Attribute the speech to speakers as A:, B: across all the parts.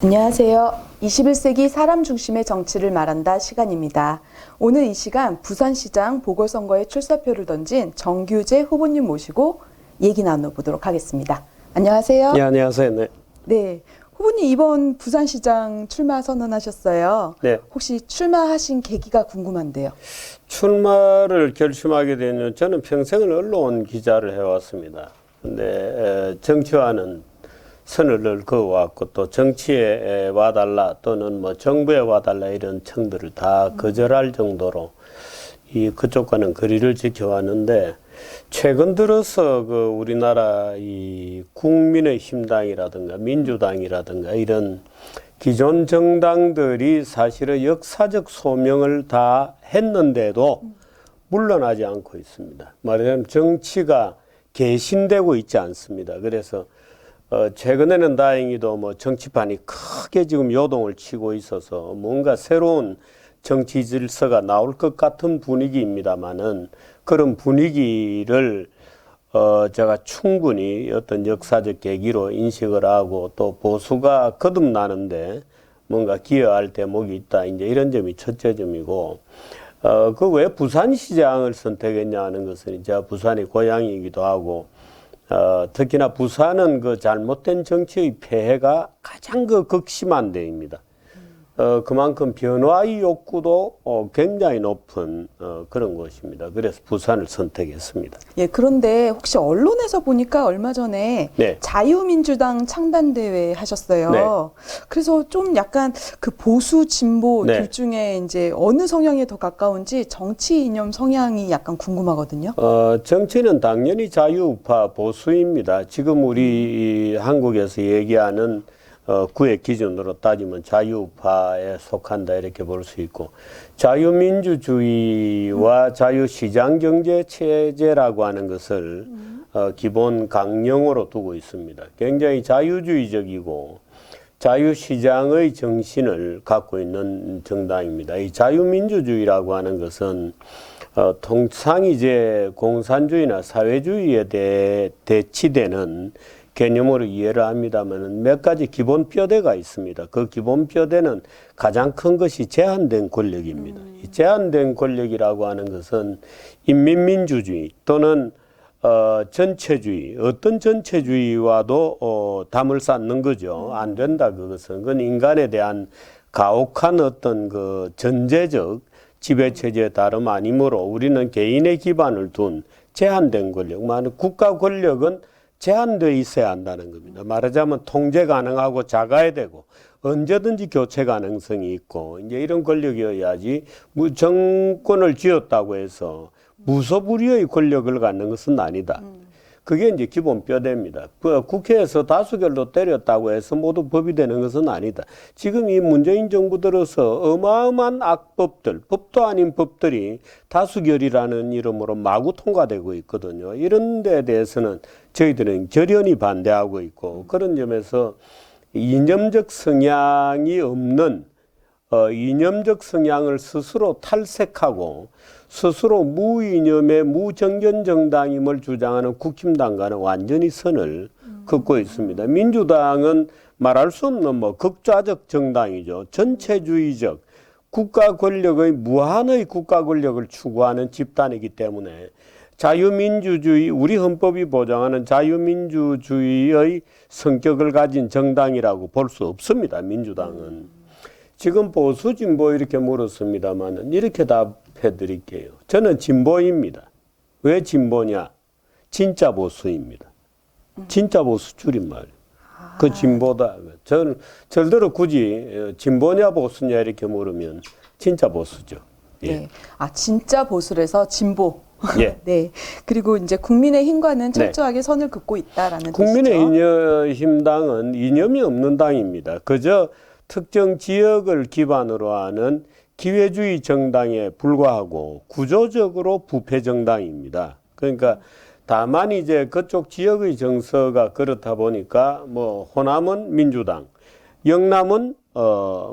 A: 안녕하세요. 21세기 사람 중심의 정치를 말한다 시간입니다. 오늘 이 시간 부산시장 보궐선거에 출사표를 던진 정규재 후보님 모시고 얘기 나눠보도록 하겠습니다. 안녕하세요.
B: 네, 안녕하세요. 네.
A: 네, 후보님 이번 부산시장 출마 선언하셨어요.
B: 네.
A: 혹시 출마하신 계기가 궁금한데요.
B: 출마를 결심하게 된 저는 평생을 언론 기자를 해왔습니다. 근데 정치와는 선을 그어왔고 또 정치에 와달라 또는 뭐 정부에 와달라 이런 청들을 다 거절할 정도로 그쪽과는 거리를 지켜왔는데 최근 들어서 우리나라 이 국민의힘당이라든가 민주당이라든가 이런 기존 정당들이 사실은 역사적 소명을 다 했는데도 물러나지 않고 있습니다. 말하자면 정치가 개신되고 있지 않습니다. 그래서 최근에는 다행히도 뭐 정치판이 크게 지금 요동을 치고 있어서 뭔가 새로운 정치 질서가 나올 것 같은 분위기입니다만은 그런 분위기를 제가 충분히 어떤 역사적 계기로 인식을 하고 또 보수가 거듭나는데 뭔가 기여할 대목이 있다. 이제 이런 점이 첫째 점이고 그 왜 부산시장을 선택했냐 하는 것은 제가 부산이 고향이기도 하고 특히나 부산은 그 잘못된 정치의 폐해가 가장 극심한 데입니다. 그만큼 변화의 욕구도 굉장히 높은 그런 곳입니다. 그래서 부산을 선택했습니다.
A: 예, 그런데 혹시 언론에서 보니까 얼마 전에
B: 네.
A: 자유민주당 창단대회 하셨어요.
B: 네.
A: 그래서 좀 약간 그 보수, 진보
B: 네.
A: 둘 중에 이제 어느 성향에 더 가까운지 정치 이념 성향이 약간 궁금하거든요.
B: 정치는 당연히 자유우파 보수입니다. 지금 우리 한국에서 얘기하는 구의 기준으로 따지면 자유우파에 속한다 이렇게 볼 수 있고 자유민주주의와 자유시장경제체제라고 하는 것을 기본 강령으로 두고 있습니다. 굉장히 자유주의적이고 자유시장의 정신을 갖고 있는 정당입니다. 이 자유민주주의라고 하는 것은 통상 이제 공산주의나 사회주의에 대치되는 개념으로 이해를 합니다만 몇 가지 기본 뼈대가 있습니다. 그 기본 뼈대는 가장 큰 것이 제한된 권력입니다. 이 제한된 권력이라고 하는 것은 인민민주주의 또는 전체주의, 어떤 전체주의와도 담을 쌓는 거죠. 안 된다 그것은. 그건 인간에 대한 가혹한 어떤 그 전제적 지배체제의 다름 아니므로 우리는 개인의 기반을 둔 제한된 권력, 국가 권력은 제한되어 있어야 한다는 겁니다. 말하자면 통제 가능하고 작아야 되고 언제든지 교체 가능성이 있고 이제 이런 권력이어야지 정권을 쥐었다고 해서 무소불위의 권력을 갖는 것은 아니다. 그게 이제 기본 뼈대입니다. 국회에서 다수결로 때렸다고 해서 모두 법이 되는 것은 아니다. 지금 이 문재인 정부 들어서 어마어마한 악법들, 법도 아닌 법들이 다수결이라는 이름으로 마구 통과되고 있거든요. 이런 데에 대해서는 저희들은 결연히 반대하고 있고 그런 점에서 이념적 성향이 없는 이념적 성향을 스스로 탈색하고 스스로 무이념의 무정견 정당임을 주장하는 국힘당과는 완전히 선을 긋고 있습니다. 민주당은 말할 수 없는 극좌적 정당이죠. 전체주의적 국가 권력의 무한의 국가 권력을 추구하는 집단이기 때문에 자유민주주의, 우리 헌법이 보장하는 자유민주주의의 성격을 가진 정당이라고 볼 수 없습니다. 민주당은. 지금 보수 진보 이렇게 물었습니다만 이렇게 답해 드릴게요. 저는 진보입니다. 왜 진보냐? 진짜 보수입니다. 진짜 보수 줄임말. 그 진보다. 저는 절대로 굳이 진보냐 보수냐 이렇게 물으면 진짜 보수죠. 예.
A: 네. 진짜 보수라서 진보.
B: 예.
A: 네. 그리고 이제 국민의힘과는 철저하게 선을 긋고 있다라는 뜻이죠.
B: 국민의힘당은 이념이 없는 당입니다. 그저 특정 지역을 기반으로 하는 기회주의 정당에 불과하고 구조적으로 부패 정당입니다. 그러니까 다만 이제 그쪽 지역의 정서가 그렇다 보니까 호남은 민주당, 영남은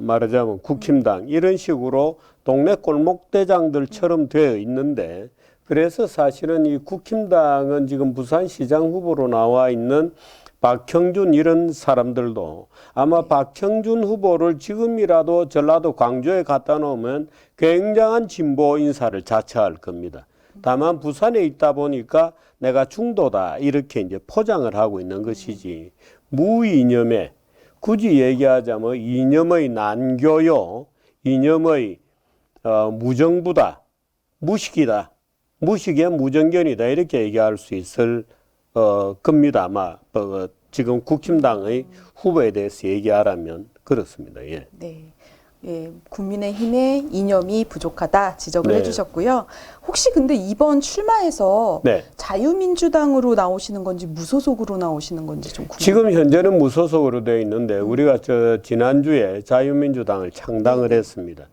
B: 말하자면 국힘당 이런 식으로 동네 골목대장들처럼 되어 있는데 그래서 사실은 이 국힘당은 지금 부산시장 후보로 나와 있는 박형준 이런 사람들도 아마 박형준 후보를 지금이라도 전라도 광주에 갖다 놓으면 굉장한 진보 인사를 자처할 겁니다. 다만 부산에 있다 보니까 내가 중도다 이렇게 이제 포장을 하고 있는 것이지 무이념의 굳이 얘기하자면 이념의 난교요, 이념의 무정부다, 무식이다, 무식의 무정견이다 이렇게 얘기할 수 있을 겁니다. 아마 지금 국힘당의 후보에 대해서 얘기하라면 그렇습니다. 예.
A: 네. 예, 국민의힘의 이념이 부족하다 지적을
B: 네.
A: 해주셨고요. 혹시 근데 이번 출마해서
B: 네.
A: 자유민주당으로 나오시는 건지 무소속으로 나오시는 건지 좀 궁금해요.
B: 지금 현재는 무소속으로 되어 있는데 우리가 지난주에 자유민주당을 창당을 했습니다.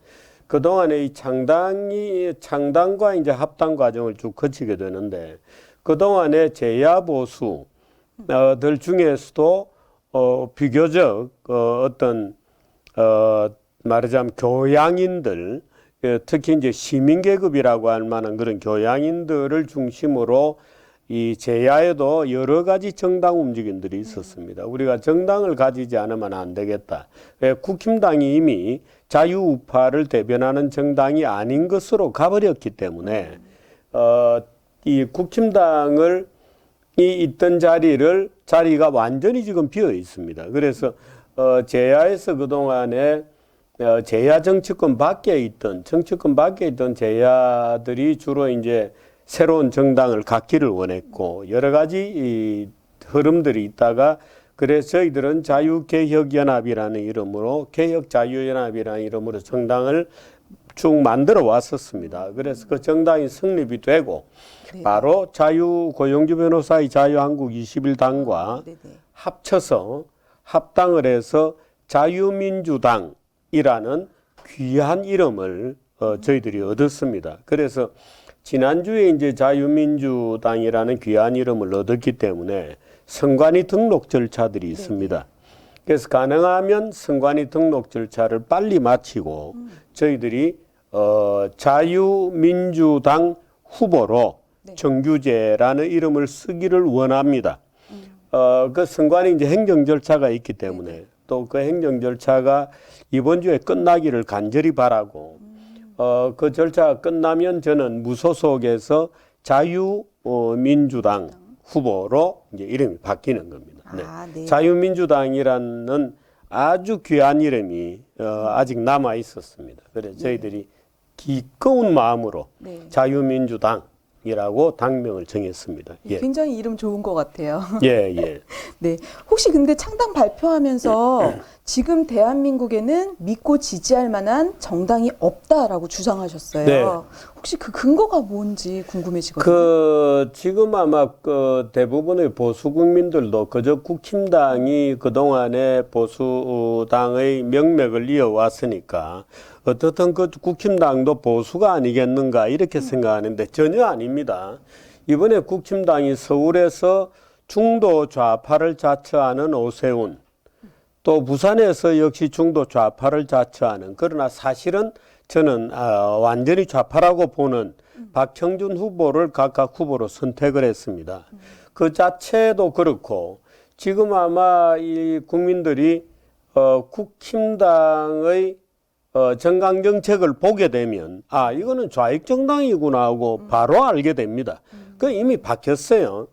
B: 그동안에 이 창당과 이제 합당 과정을 쭉 거치게 되는데 그동안에 제야 보수들 중에서도 비교적 어떤 말하자면 교양인들 특히 이제 시민계급이라고 할 만한 그런 교양인들을 중심으로 이 제야에도 여러 가지 정당 움직임들이 있었습니다. 우리가 정당을 가지지 않으면 안 되겠다. 왜 국힘당이 이미 자유우파를 대변하는 정당이 아닌 것으로 가버렸기 때문에 이 국힘당을 이 있던 자리가 완전히 지금 비어 있습니다. 그래서 제야에서 그동안에 제야 정치권 밖에 있던 제야들이 주로 이제 새로운 정당을 갖기를 원했고 여러 가지 이 흐름들이 있다가 그래서 저희들은 자유개혁연합이라는 이름으로 개혁자유연합이라는 이름으로 정당을 쭉 만들어 왔었습니다. 그래서 그 정당이 성립이 되고
A: 네.
B: 바로 고용주 변호사의 자유한국 21당과
A: 네네.
B: 합쳐서 합당을 해서 자유민주당이라는 귀한 이름을 저희들이 얻었습니다. 그래서 지난주에 이제 자유민주당이라는 귀한 이름을 얻었기 때문에 선관위 등록 절차들이 있습니다. 그래서 가능하면 선관위 등록 절차를 빨리 마치고 저희들이 자유민주당 후보로 정규재라는 이름을 쓰기를 원합니다. 그 선관위 이제 행정 절차가 있기 때문에 또 그 행정 절차가 이번 주에 끝나기를 간절히 바라고 그 절차가 끝나면 저는 무소속에서 자유민주당 후보로 이제 이름이 바뀌는 겁니다. 네.
A: 네.
B: 자유민주당이라는 아주 귀한 이름이 아직 남아 있었습니다. 그래서 저희들이 기꺼운 마음으로
A: 네.
B: 자유민주당이라고 당명을 정했습니다. 예.
A: 굉장히 이름 좋은 것 같아요.
B: 예, 예.
A: 네. 혹시 근데 창당 발표하면서 지금 대한민국에는 믿고 지지할 만한 정당이 없다라고 주장하셨어요.
B: 네.
A: 혹시 그 근거가 뭔지 궁금해지거든요.
B: 지금 아마 대부분의 보수 국민들도 그저 국힘당이 그동안에 보수당의 명맥을 이어왔으니까 어떻든 그 국힘당도 보수가 아니겠는가 이렇게 생각하는데 전혀 아닙니다. 이번에 국힘당이 서울에서 중도 좌파를 자처하는 오세훈, 또 부산에서 역시 중도 좌파를 자처하는 그러나 사실은 저는 완전히 좌파라고 보는 박형준 후보를 각각 후보로 선택을 했습니다. 그 자체도 그렇고 지금 아마 이 국민들이 국힘당의 정강 정책을 보게 되면 이거는 좌익 정당이구나 하고 바로 알게 됩니다. 그 이미 바뀌었어요.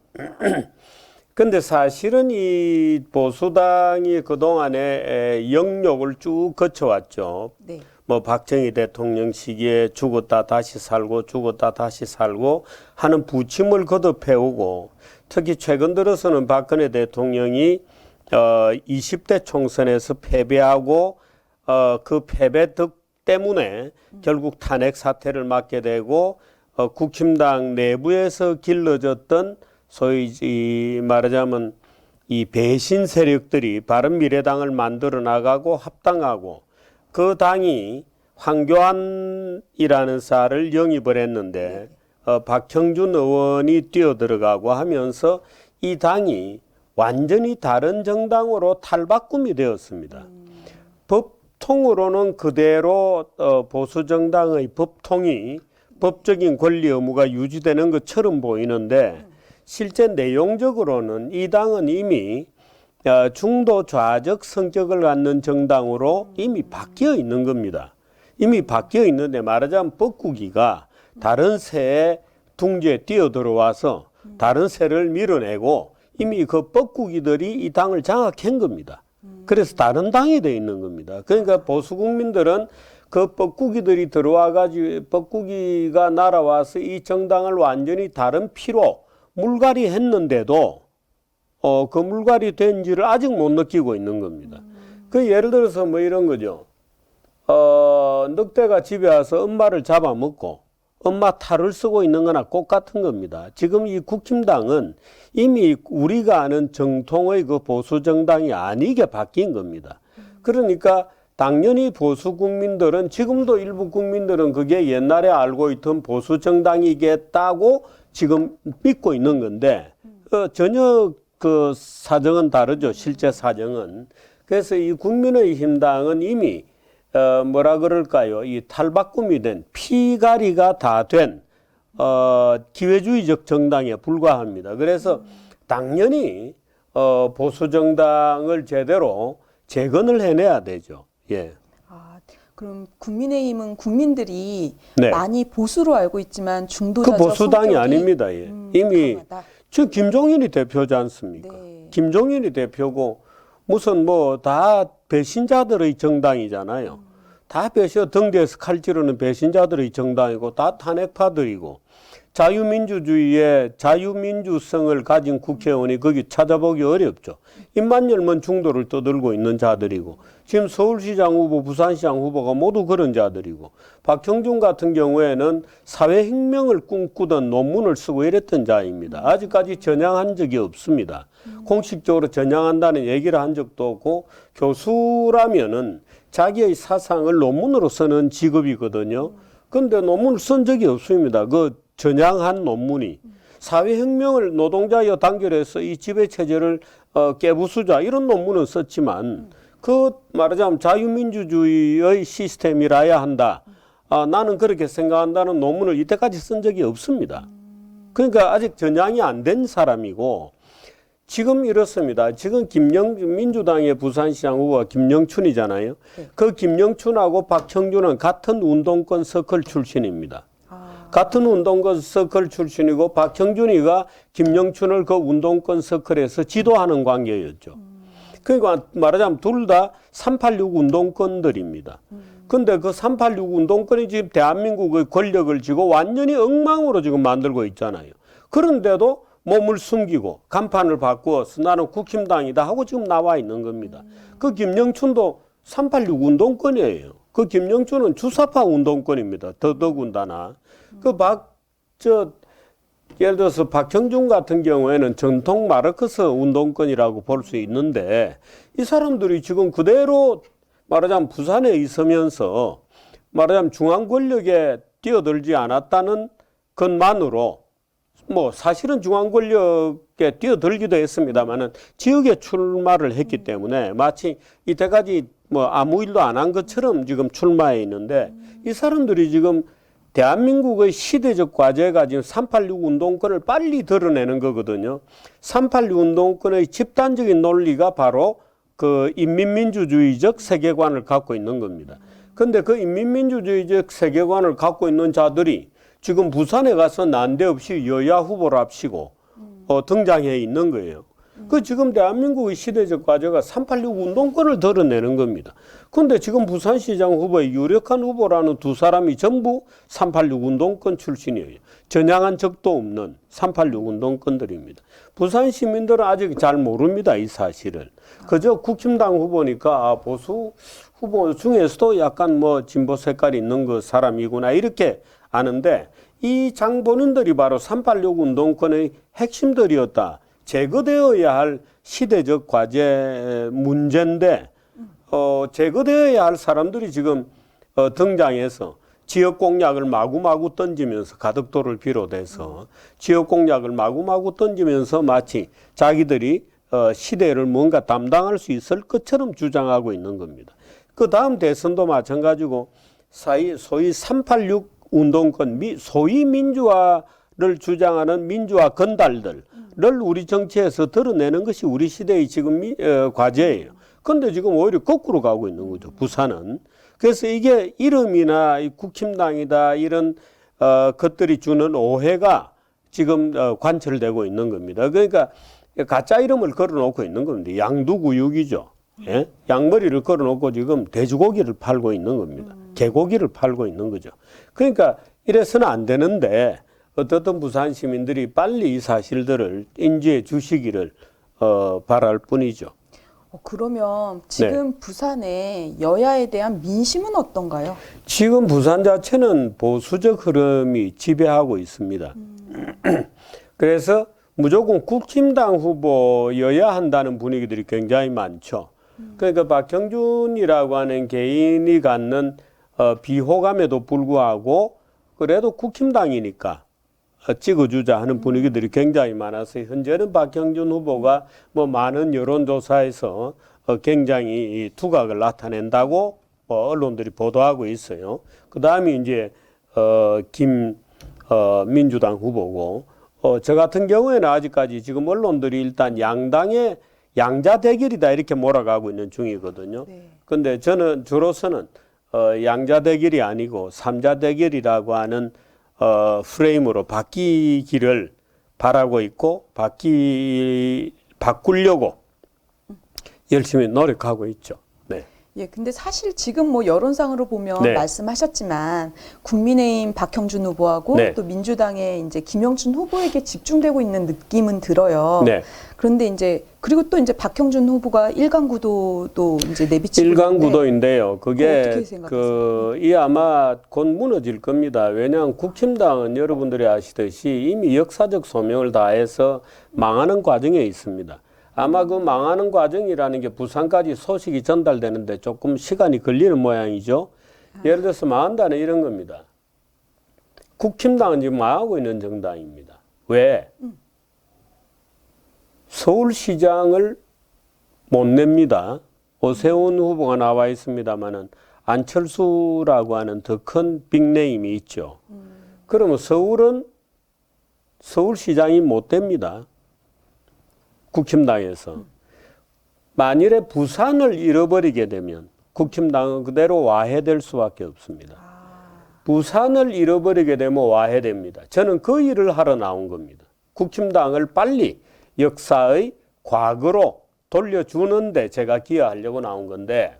B: 근데 사실은 이 보수당이 그동안에 영역을 쭉 거쳐왔죠.
A: 네.
B: 뭐 박정희 대통령 시기에 죽었다 다시 살고 죽었다 다시 살고 하는 부침을 거듭해오고 특히 최근 들어서는 박근혜 대통령이 20대 총선에서 패배하고 그 패배 덕 때문에 결국 탄핵 사태를 맞게 되고 국힘당 내부에서 길러졌던 소위 말하자면 이 배신 세력들이 바른미래당을 만들어 나가고 합당하고 그 당이 황교안이라는 사를 영입을 했는데 박형준 의원이 뛰어들어가고 하면서 이 당이 완전히 다른 정당으로 탈바꿈이 되었습니다. 법통으로는 그대로 보수 정당의 법적인 권리 의무가 유지되는 것처럼 보이는데 실제 내용적으로는 이 당은 이미 중도 좌적 성격을 갖는 정당으로 이미 바뀌어 있는 겁니다. 이미 바뀌어 있는데 말하자면 뻐꾸기가 다른 새의 둥지에 뛰어들어와서 다른 새를 밀어내고 이미 그 뻐꾸기들이 이 당을 장악한 겁니다. 그래서 다른 당이 돼 있는 겁니다. 그러니까 보수 국민들은 그 뻐꾸기들이 들어와가지고 뻐꾸기가 날아와서 이 정당을 완전히 다른 피로 물갈이 했는데도 그 물갈이 된지를 아직 못 느끼고 있는 겁니다. 그 예를 들어서 뭐 이런 거죠. 늑대가 집에 와서 엄마를 잡아먹고 엄마 탈을 쓰고 있는 거나 똑같은 겁니다. 지금 이 국힘당은 이미 우리가 아는 정통의 그 보수 정당이 아니게 바뀐 겁니다. 그러니까 당연히 보수 국민들은 지금도 일부 국민들은 그게 옛날에 알고 있던 보수 정당이겠다고 지금 믿고 있는 건데 전혀 그 사정은 다르죠. 실제 사정은. 그래서 이 국민의힘당은 이미 뭐라 그럴까요? 이 탈바꿈이 된 피가리가 다 된 기회주의적 정당에 불과합니다. 그래서 당연히 보수 정당을 제대로 재건을 해내야 되죠. 예.
A: 그럼 국민의힘은 국민들이
B: 네.
A: 많이 보수로 알고 있지만
B: 그
A: 중도자적
B: 보수당이
A: 성격이
B: 아닙니다. 예. 이미
A: 강하다.
B: 저 김종인이 대표지 않습니까?
A: 네.
B: 김종인이 대표고 무슨 뭐 다 배신자들의 정당이잖아요. 다 등대에서 칼 찌르는 배신자들의 정당이고 다 탄핵파들이고 자유민주주의의 자유민주성을 가진 국회의원이 거기 찾아보기 어렵죠. 입만 열면 중도를 떠들고 있는 자들이고 지금 서울시장 후보, 부산시장 후보가 모두 그런 자들이고 박형준 같은 경우에는 사회혁명을 꿈꾸던 논문을 쓰고 이랬던 자입니다. 아직까지 전향한 적이 없습니다. 공식적으로 전향한다는 얘기를 한 적도 없고 교수라면은 자기의 사상을 논문으로 쓰는 직업이거든요. 그런데 논문을 쓴 적이 없습니다. 그 전향한 논문이 사회혁명을 노동자여 단결해서 이 지배체제를 깨부수자 이런 논문은 썼지만 그 말하자면 자유민주주의의 시스템이라야 한다. 나는 그렇게 생각한다는 논문을 이때까지 쓴 적이 없습니다. 그러니까 아직 전향이 안 된 사람이고 지금 이렇습니다. 지금 민주당의 부산시장 후보가 김영춘이잖아요.
A: 네.
B: 그 김영춘하고 박형준은 같은 운동권 서클 출신입니다. 같은 운동권 서클 출신이고 박형준이가 김영춘을 그 운동권 서클에서 지도하는 관계였죠. 그러니까 말하자면 둘 다 386 운동권들입니다. 근데 그 386 운동권이 지금 대한민국의 권력을 쥐고 완전히 엉망으로 지금 만들고 있잖아요. 그런데도 몸을 숨기고 간판을 바꾸어서 나는 국힘당이다 하고 지금 나와 있는 겁니다. 그 김영춘도 386 운동권이에요. 그 김영춘은 주사파 운동권입니다. 더더군다나. 예를 들어서 박형준 같은 경우에는 전통 마르크스 운동권이라고 볼 수 있는데 이 사람들이 지금 그대로 말하자면 부산에 있으면서 말하자면 중앙 권력에 뛰어들지 않았다는 것만으로 뭐 사실은 중앙 권력에 뛰어들기도 했습니다만은 지역에 출마를 했기 때문에 마치 이때까지 뭐 아무 일도 안 한 것처럼 지금 출마해 있는데 이 사람들이 지금 대한민국의 시대적 과제가 지금 386 운동권을 빨리 드러내는 거거든요. 386 운동권의 집단적인 논리가 바로 그 인민민주주의적 세계관을 갖고 있는 겁니다. 그런데 그 인민민주주의적 세계관을 갖고 있는 자들이 지금 부산에 가서 난데없이 여야 후보랍시고 등장해 있는 거예요. 그 지금 대한민국의 시대적 과제가 386 운동권을 드러내는 겁니다. 그런데 지금 부산시장 후보의 유력한 후보라는 두 사람이 전부 386 운동권 출신이에요. 전향한 적도 없는 386 운동권들입니다. 부산 시민들은 아직 잘 모릅니다, 이 사실을. 그저 국힘당 후보니까 보수 후보 중에서도 약간 뭐 진보 색깔이 있는 그 사람이구나 이렇게 아는데 이 장본인들이 바로 386 운동권의 핵심들이었다. 제거되어야 할 시대적 과제 문제인데 제거되어야 할 사람들이 지금 등장해서 지역 공약을 마구마구 던지면서 가덕도를 비롯해서 지역 공약을 마구마구 던지면서 마치 자기들이 시대를 뭔가 담당할 수 있을 것처럼 주장하고 있는 겁니다. 그 다음 대선도 마찬가지고 소위 386 운동권, 소위 민주화를 주장하는 민주화 건달들을 우리 정치에서 드러내는 것이 우리 시대의 지금 과제예요. 그런데 지금 오히려 거꾸로 가고 있는 거죠. 부산은. 그래서 이게 이름이나 국힘당이다 이런 것들이 주는 오해가 지금 관철되고 있는 겁니다. 그러니까 가짜 이름을 걸어놓고 있는 겁니다. 양두구육이죠. 예? 양머리를 걸어놓고 지금 돼지고기를 팔고 있는 겁니다. 개고기를 팔고 있는 거죠. 그러니까 이래서는 안 되는데 어떻든 부산 시민들이 빨리 이 사실들을 인지해 주시기를 바랄 뿐이죠.
A: 그러면 지금 부산의 여야에 대한 민심은 어떤가요?
B: 지금 부산 자체는 보수적 흐름이 지배하고 있습니다. 그래서 무조건 국힘당 후보여야 한다는 분위기들이 굉장히 많죠. 그러니까 박형준이라고 하는 개인이 갖는 비호감에도 불구하고 그래도 국힘당이니까 찍어주자 하는 분위기들이 굉장히 많아서 현재는 박형준 후보가 뭐 많은 여론조사에서 굉장히 두각을 나타낸다고 언론들이 보도하고 있어요. 그 다음에 이제 민주당 후보고 저 같은 경우에는 아직까지 지금 언론들이 일단 양당의 양자 대결이다 이렇게 몰아가고 있는 중이거든요. 그런데 저는 주로서는 양자 대결이 아니고 삼자 대결이라고 하는 프레임으로 바뀌기를 바라고 있고 바꾸려고 열심히 노력하고 있죠. 네.
A: 예, 근데 사실 지금 뭐 여론상으로 보면
B: 네.
A: 말씀하셨지만 국민의힘 박형준 후보하고
B: 네.
A: 또 민주당의 이제 김영춘 후보에게 집중되고 있는 느낌은 들어요.
B: 네.
A: 그런데 이제 그리고 또 이제 박형준 후보가 일강구도도 이제 내비치고 있는데
B: 일강구도인데요. 그게
A: 어떻게 생각하세요?
B: 이 아마 곧 무너질 겁니다. 왜냐하면 국힘당은 여러분들이 아시듯이 이미 역사적 소명을 다해서 망하는 과정에 있습니다. 아마 그 망하는 과정이라는 게 부산까지 소식이 전달되는데 조금 시간이 걸리는 모양이죠. 예를 들어서 망한다는 이런 겁니다. 국힘당은 지금 망하고 있는 정당입니다. 왜? 서울시장을 못 냅니다. 오세훈 후보가 나와 있습니다만은 안철수라고 하는 더 큰 빅네임이 있죠. 그러면 서울시장이 못 됩니다. 국힘당에서. 만일에 부산을 잃어버리게 되면 국힘당은 그대로 와해될 수밖에 없습니다. 부산을 잃어버리게 되면 와해됩니다. 저는 그 일을 하러 나온 겁니다. 국힘당을 빨리 역사의 과거로 돌려주는데 제가 기여하려고 나온 건데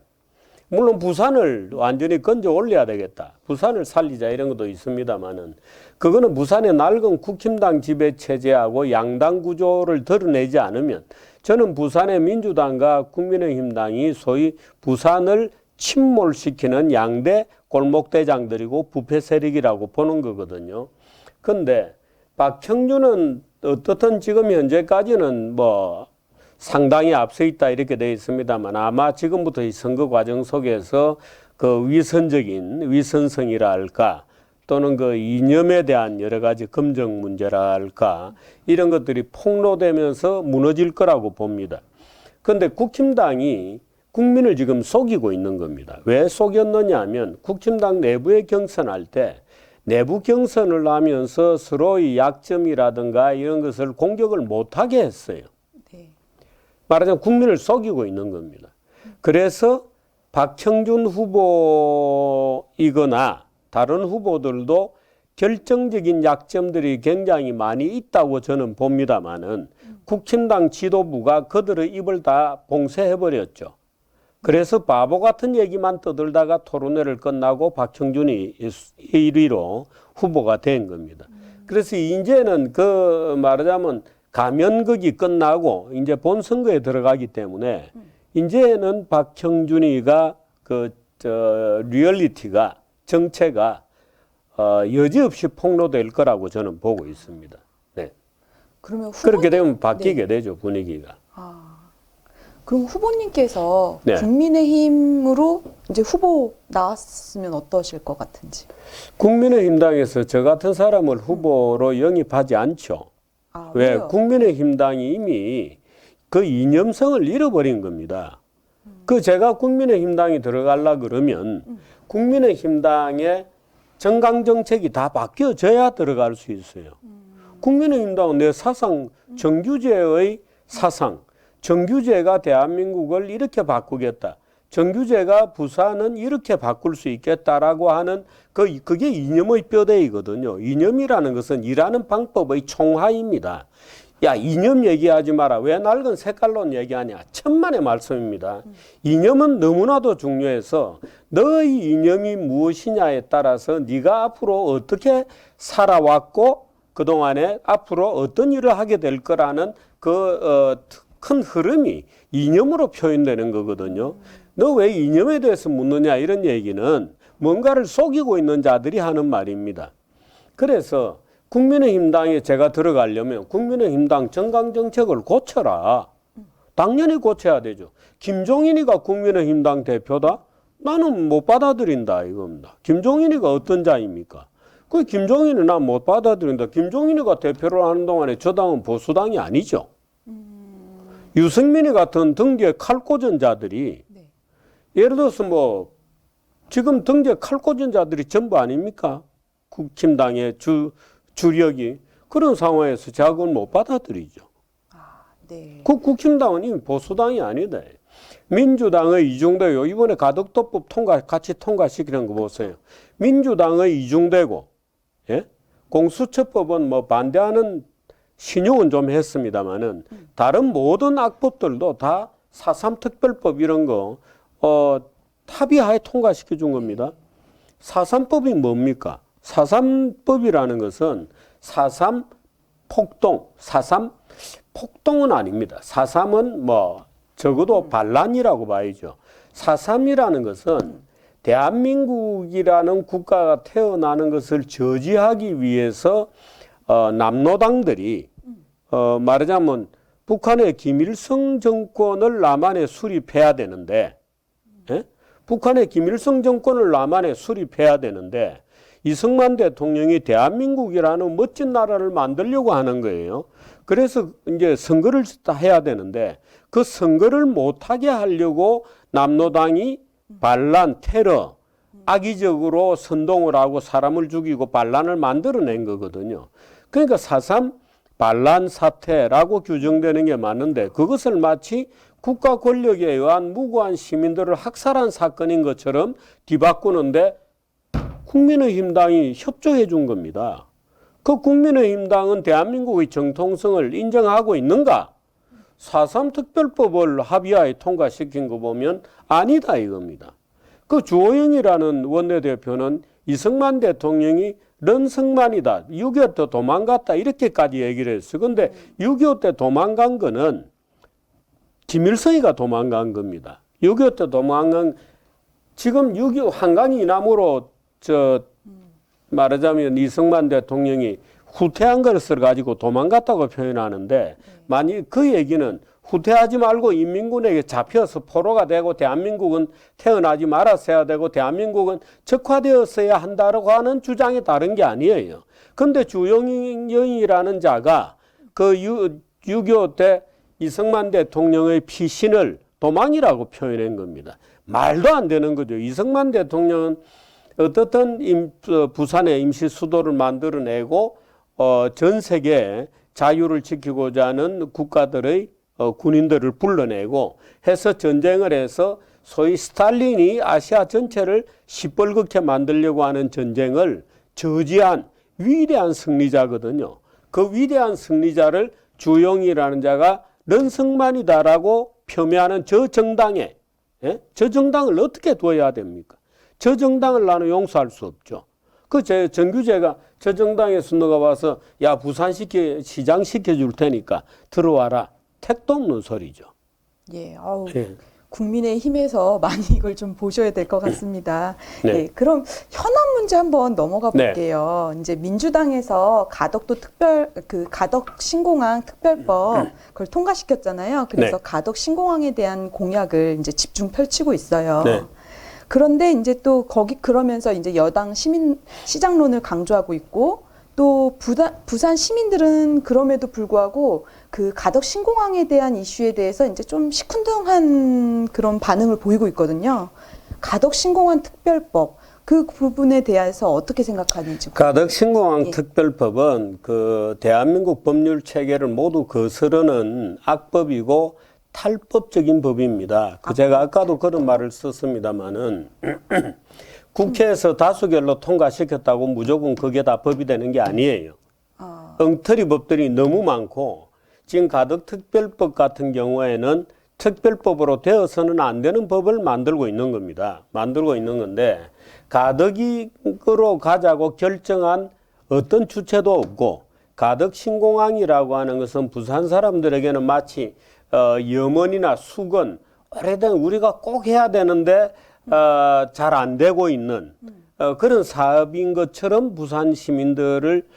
B: 물론 부산을 완전히 건져 올려야 되겠다. 부산을 살리자 이런 것도 있습니다만은 그거는 부산의 낡은 국힘당 지배 체제하고 양당 구조를 드러내지 않으면 저는 부산의 민주당과 국민의힘당이 소위 부산을 침몰시키는 양대 골목대장들이고 부패 세력이라고 보는 거거든요. 근데 박형준은 어떻든 지금 현재까지는 뭐 상당히 앞서 있다 이렇게 되어 있습니다만 아마 지금부터 이 선거 과정 속에서 그 위선성이라 할까 또는 그 이념에 대한 여러 가지 검증 문제라 할까 이런 것들이 폭로되면서 무너질 거라고 봅니다. 그런데 국힘당이 국민을 지금 속이고 있는 겁니다. 왜 속였느냐 하면 국힘당 내부에 경선할 때 내부 경선을 하면서 서로의 약점이라든가 이런 것을 공격을 못하게 했어요. 말하자면 국민을 속이고 있는 겁니다. 그래서 박형준 후보이거나 다른 후보들도 결정적인 약점들이 굉장히 많이 있다고 저는 봅니다만은 국힘당 지도부가 그들의 입을 다 봉쇄해버렸죠. 그래서 바보 같은 얘기만 떠들다가 토론회를 끝나고 박형준이 1위로 후보가 된 겁니다. 그래서 이제는 그 말하자면 가면극이 끝나고 이제 본선거에 들어가기 때문에 이제는 박형준이가 리얼리티가 정체가 여지없이 폭로될 거라고 저는 보고 있습니다. 네.
A: 그러면
B: 그렇게 되면 바뀌게 되죠 분위기가.
A: 그럼 후보님께서
B: 네.
A: 국민의힘으로 이제 후보 나왔으면 어떠실 것 같은지?
B: 국민의힘당에서 저 같은 사람을 후보로 영입하지 않죠. 왜?
A: 왜요?
B: 국민의힘당이 이미 그 이념성을 잃어버린 겁니다. 그 제가 국민의힘당이 들어가려 그러면 국민의힘당의 정강 정책이 다 바뀌어져야 들어갈 수 있어요. 국민의힘당은 내 사상, 정규제의 사상, 정규제가 대한민국을 이렇게 바꾸겠다. 정규제가 부산은 이렇게 바꿀 수 있겠다라고 하는 그게 이념의 뼈대이거든요. 이념이라는 것은 일하는 방법의 총하입니다. 야, 이념 얘기하지 마라. 왜 낡은 색깔론 얘기하냐. 천만의 말씀입니다. 이념은 너무나도 중요해서 너의 이념이 무엇이냐에 따라서 네가 앞으로 어떻게 살아왔고 그동안에 앞으로 어떤 일을 하게 될 거라는 큰 흐름이 이념으로 표현되는 거거든요. 너 왜 이념에 대해서 묻느냐 이런 얘기는 뭔가를 속이고 있는 자들이 하는 말입니다. 그래서 국민의힘당에 제가 들어가려면 국민의힘당 정강정책을 고쳐라. 당연히 고쳐야 되죠. 김종인이가 국민의힘당 대표다? 나는 못 받아들인다 이겁니다. 김종인이가 어떤 자입니까? 그 김종인은 난 못 받아들인다. 김종인이가 대표를 하는 동안에 저 당은 보수당이 아니죠. 유승민이 같은 등지에 칼 꽂은 자들이
A: 네.
B: 예를 들어서 뭐 지금 등지에 칼 꽂은 자들이 전부 아닙니까? 국힘당의 주력이 그런 상황에서 제가 그건 못 받아들이죠.
A: 네.
B: 국힘당은 이미 보수당이 아니다. 민주당의 이중대요. 이번에 가덕도법 같이 통과시키는 거 보세요. 민주당의 이중대고, 예? 공수처법은 뭐 반대하는 신용은 좀 했습니다만은 다른 모든 악법들도 다 4.3 특별법 이런 거 합의하에 통과시켜 준 겁니다. 4.3법이 뭡니까? 4.3법이라는 것은 4.3 폭동, 4.3 폭동은 아닙니다. 4.3은 뭐 적어도 반란이라고 봐야죠. 4.3이라는 것은 대한민국이라는 국가가 태어나는 것을 저지하기 위해서 남로당들이 말하자면 북한의 김일성 정권을 남한에 수립해야 되는데, 예? 북한의 김일성 정권을 남한에 수립해야 되는데 이승만 대통령이 대한민국이라는 멋진 나라를 만들려고 하는 거예요. 그래서 이제 선거를 해야 되는데 그 선거를 못하게 하려고 남로당이 반란, 테러, 악의적으로 선동을 하고 사람을 죽이고 반란을 만들어낸 거거든요. 그러니까 4.3 반란 사태라고 규정되는 게 맞는데 그것을 마치 국가 권력에 의한 무고한 시민들을 학살한 사건인 것처럼 뒤바꾸는데 국민의힘당이 협조해 준 겁니다. 그 국민의힘당은 대한민국의 정통성을 인정하고 있는가? 4.3 특별법을 합의하에 통과시킨 거 보면 아니다 이겁니다. 그 주호영이라는 원내대표는 이승만 대통령이 런승만이다. 6.25 때 도망갔다. 이렇게까지 얘기를 했어요. 근데 6.25 때 도망간 거는 김일성이가 도망간 겁니다. 6.25 때 도망간 지금 6.25 한강이 이남으로 말하자면 이승만 대통령이 후퇴한 것을 가지고 도망갔다고 표현하는데 만약 그 얘기는 후퇴하지 말고 인민군에게 잡혀서 포로가 되고 대한민국은 태어나지 말았어야 되고 대한민국은 적화되었어야 한다고 하는 주장이 다른 게 아니에요. 그런데 주영이라는 자가 그 6.25 때 이승만 대통령의 피신을 도망이라고 표현한 겁니다. 말도 안 되는 거죠. 이승만 대통령은 어떻든 부산에 임시 수도를 만들어내고 전 세계에 자유를 지키고자 하는 국가들의 군인들을 불러내고 해서 전쟁을 해서 소위 스탈린이 아시아 전체를 시뻘겋게 만들려고 하는 전쟁을 저지한 위대한 승리자거든요. 그 위대한 승리자를 주영이라는 자가 런승만이다라고 폄훼하는 저 정당에, 예? 저 정당을 어떻게 둬야 됩니까? 저 정당을 나는 용서할 수 없죠. 그 정규제가 저 당에서 너가 와서 야 부산시장 시켜줄 테니까 들어와라. 택도 없는 소리죠.
A: 예, 아우,
B: 예.
A: 국민의힘에서 많이 이걸 좀 보셔야 될 것 같습니다.
B: 네.
A: 예, 그럼 현안 문제 한번 넘어가 볼게요. 이제 민주당에서 가덕 신공항 특별법 그걸 통과시켰잖아요. 그래서
B: 네.
A: 가덕 신공항에 대한 공약을 이제 집중 펼치고 있어요.
B: 네.
A: 그런데 이제 또 그러면서 이제 여당 시장론을 강조하고 있고 또 부산 시민들은 그럼에도 불구하고 그 가덕 신공항에 대한 이슈에 대해서 이제 좀 시큰둥한 그런 반응을 보이고 있거든요. 가덕 신공항 특별법 그 부분에 대해서 어떻게 생각하는지.
B: 가덕 신공항
A: 예.
B: 특별법은 그 대한민국 법률 체계를 모두 거스르는 악법이고 탈법적인 법입니다. 제가 아까도 그런 말을 썼습니다마는 국회에서 다수결로 통과시켰다고 무조건 그게 다 법이 되는 게 아니에요. 엉터리 법들이 너무 많고 지금 가덕 특별법 같은 경우에는 특별법으로 되어서는 안 되는 법을 만들고 있는 겁니다. 만들고 있는 건데 가덕으로 가자고 결정한 어떤 주체도 없고 가덕 신공항이라고 하는 것은 부산 사람들에게는 마치 염원이나 수건 오래된 우리가 꼭 해야 되는데 잘 안 되고 있는 그런 사업인 것처럼 부산 시민들을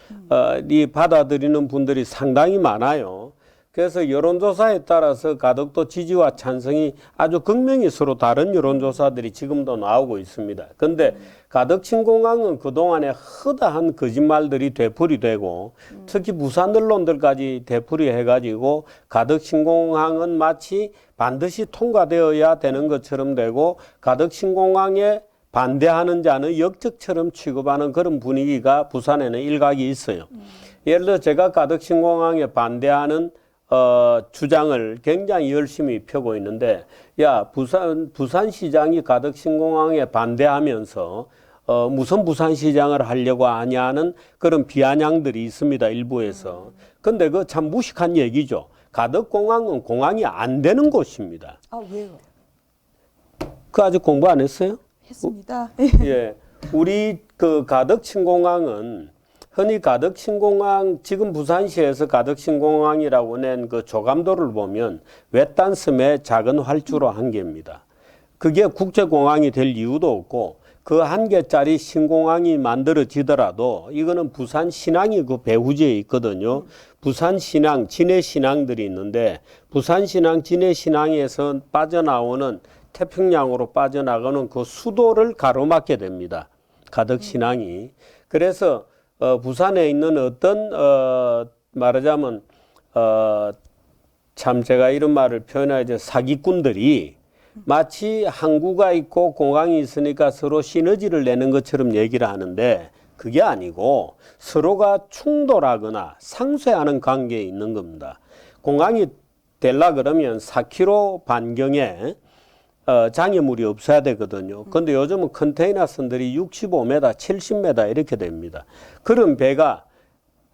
B: 받아들이는 분들이 상당히 많아요. 그래서 여론조사에 따라서 가덕도 지지와 찬성이 아주 극명히 서로 다른 여론조사들이 지금도 나오고 있습니다. 그런데 가덕 신공항은 그동안에 허다한 거짓말들이 되풀이되고 특히 부산 언론들까지 되풀이해가지고 가덕 신공항은 마치 반드시 통과되어야 되는 것처럼 되고 가덕 신공항에 반대하는 자는 역적처럼 취급하는 그런 분위기가 부산에는 일각이 있어요. 예를 들어 제가 가덕 신공항에 반대하는 주장을 굉장히 열심히 펴고 있는데, 야, 부산시장이 가덕 신공항에 반대하면서, 무슨 부산시장을 하려고 하냐는 그런 비아냥들이 있습니다, 일부에서. 근데 그 참 무식한 얘기죠. 가덕공항은 공항이 안 되는 곳입니다.
A: 아, 왜요?
B: 그 아직 공부 안 했어요?
A: 했습니다.
B: 예. 우리 그 가덕 신공항은 흔히 가덕 신공항, 지금 부산시에서 가덕 신공항이라고 낸 그 조감도를 보면 외딴섬에 작은 활주로 한 개입니다. 그게 국제공항이 될 이유도 없고 그 한 개짜리 신공항이 만들어지더라도 이거는 부산 신항이 그 배후지에 있거든요. 부산 신항, 진해 신항들이 있는데 부산 신항, 진해 신항에서 빠져나오는 태평양으로 빠져나가는 그 수도를 가로막게 됩니다. 가덕 신항이. 그래서 부산에 있는 어떤 말하자면 참 제가 이런 말을 표현하자 사기꾼들이 마치 항구가 있고 공항이 있으니까 서로 시너지를 내는 것처럼 얘기를 하는데 그게 아니고 서로가 충돌하거나 상쇄하는 관계에 있는 겁니다. 공항이 되려 그러면 4km 반경에 장애물이 없어야 되거든요. 근데 요즘은 컨테이너선들이 65m, 70m 이렇게 됩니다. 그런 배가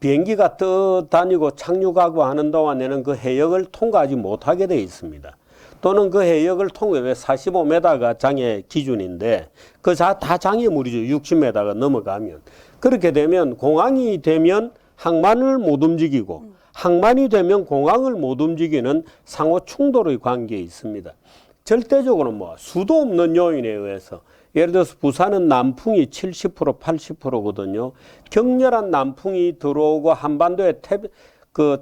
B: 비행기가 떠다니고 착륙하고 하는 동안에는 그 해역을 통과하지 못하게 되어 있습니다. 또는 그 해역을 통해 45m가 장애 기준인데 그 다 장애물이죠. 60m가 넘어가면. 그렇게 되면 공항이 되면 항만을 못 움직이고 항만이 되면 공항을 못 움직이는 상호 충돌의 관계에 있습니다. 절대적으로 수도 없는 요인에 의해서 예를 들어서 부산은 남풍이 70%, 80%거든요. 격렬한 남풍이 들어오고 한반도에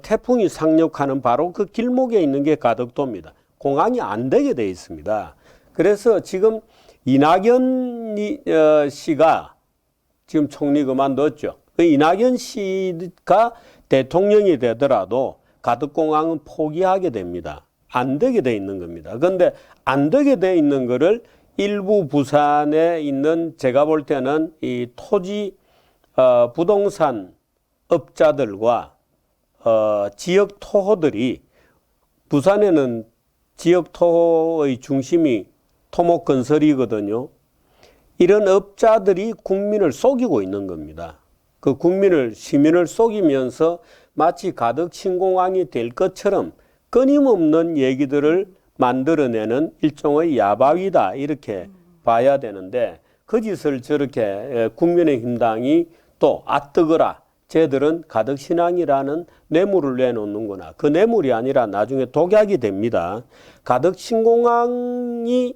B: 태풍이 상륙하는 바로 그 길목에 있는 게 가덕도입니다. 공항이 안 되게 돼 있습니다. 그래서 지금 이낙연 씨가 지금 총리 그만뒀죠. 그 이낙연 씨가 대통령이 되더라도 가덕공항은 포기하게 됩니다. 안 되게 돼 있는 겁니다. 그런데 안 되게 돼 있는 거를 일부 부산에 있는 제가 볼 때는 이 토지 부동산 업자들과 지역 토호들이 부산에는 지역 토호의 중심이 토목건설이거든요. 이런 업자들이 국민을 속이고 있는 겁니다. 그 시민을 속이면서 마치 가덕 신공항이 될 것처럼 끊임없는 얘기들을 만들어내는 일종의 야바위다 이렇게 봐야 되는데 그 짓을 저렇게 국민의힘당이 또 아뜨거라 쟤들은 가덕신항이라는 뇌물을 내놓는구나. 그 뇌물이 아니라 나중에 독약이 됩니다. 가덕신공항이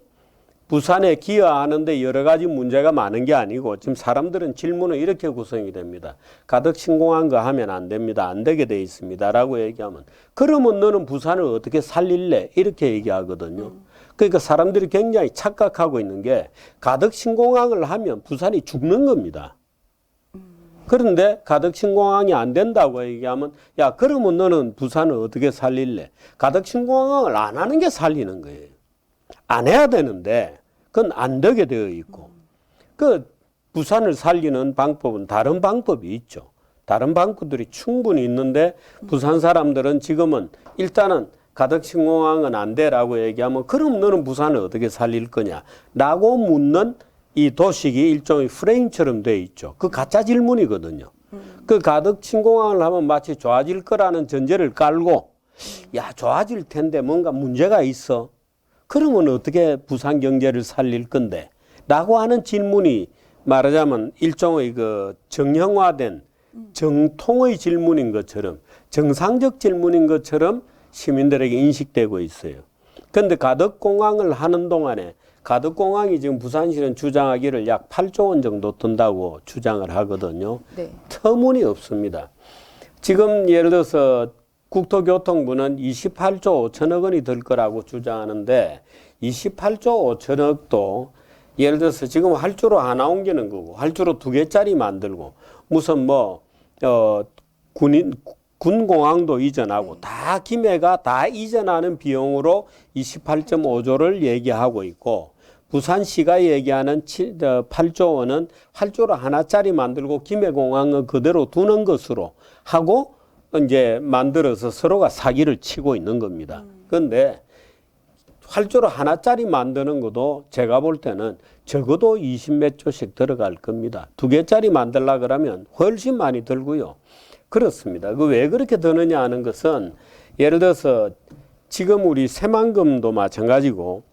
B: 부산에 기여하는데 여러 가지 문제가 많은 게 아니고 지금 사람들은 질문은 이렇게 구성이 됩니다. 가덕신공항 거 하면 안 됩니다. 안 되게 돼 있습니다. 라고 얘기하면 그러면 너는 부산을 어떻게 살릴래? 이렇게 얘기하거든요. 그러니까 사람들이 굉장히 착각하고 있는 게 가덕신공항을 하면 부산이 죽는 겁니다. 그런데 가덕신공항이 안 된다고 얘기하면 야 그러면 너는 부산을 어떻게 살릴래? 가덕신공항을 안 하는 게 살리는 거예요. 안 해야 되는데 그건 안 되게 되어 있고 그 부산을 살리는 방법은 다른 방법이 있죠. 다른 방법들이 충분히 있는데 부산 사람들은 지금은 일단은 가덕신공항은 안 돼라고 얘기하면 그럼 너는 부산을 어떻게 살릴 거냐라고 묻는 이 도식이 일종의 프레임처럼 돼 있죠. 그 가짜 질문이거든요. 그 가덕신공항을 하면 마치 좋아질 거라는 전제를 깔고 야 좋아질 텐데 뭔가 문제가 있어. 그러면 어떻게 부산 경제를 살릴 건데? 라고 하는 질문이 말하자면 일종의 그 정형화된 정통의 질문인 것처럼 정상적 질문인 것처럼 시민들에게 인식되고 있어요. 그런데 가덕공항을 하는 동안에 가덕공항이 지금 부산시는 주장하기를 약 8조 원 정도 든다고 주장을 하거든요.
A: 네.
B: 터무니없습니다. 지금 예를 들어서 국토교통부는 28조 5천억 원이 들 거라고 주장하는데 28조 5천억도 예를 들어서 지금 활주로 하나 옮기는 거고 활주로 2개짜리 만들고 무슨 군공항도 이전하고 다 김해가 다 이전하는 비용으로 28.5조를 얘기하고 있고 부산시가 얘기하는 8조 원은 활주로 하나짜리 만들고 김해공항은 그대로 두는 것으로 하고 이제 만들어서 서로가 사기를 치고 있는 겁니다. 그런데 활주로 하나짜리 만드는 것도 제가 볼 때는 적어도 20몇 조씩 들어갈 겁니다. 2개짜리 만들라 그러면 훨씬 많이 들고요. 그렇습니다. 그 왜 그렇게 드느냐 하는 것은 예를 들어서 지금 우리 새만금도 마찬가지고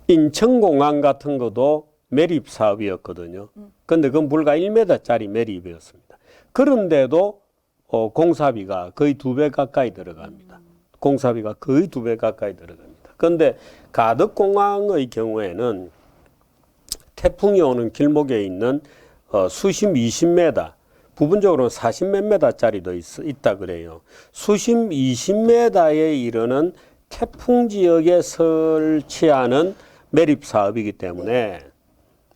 B: 인천공항 같은 것도 매립 사업이었거든요. 그런데 그건 불과 1m짜리 매립이었습니다. 그런데도 공사비가 거의 2배 가까이 들어갑니다. 공사비가 거의 2배 가까이 들어갑니다. 그런데 가덕공항의 경우에는 태풍이 오는 길목에 있는 수심 20m, 부분적으로는 40몇 m짜리도 있다 그래요. 수심 20m에 이르는 태풍 지역에 설치하는 매립 사업이기 때문에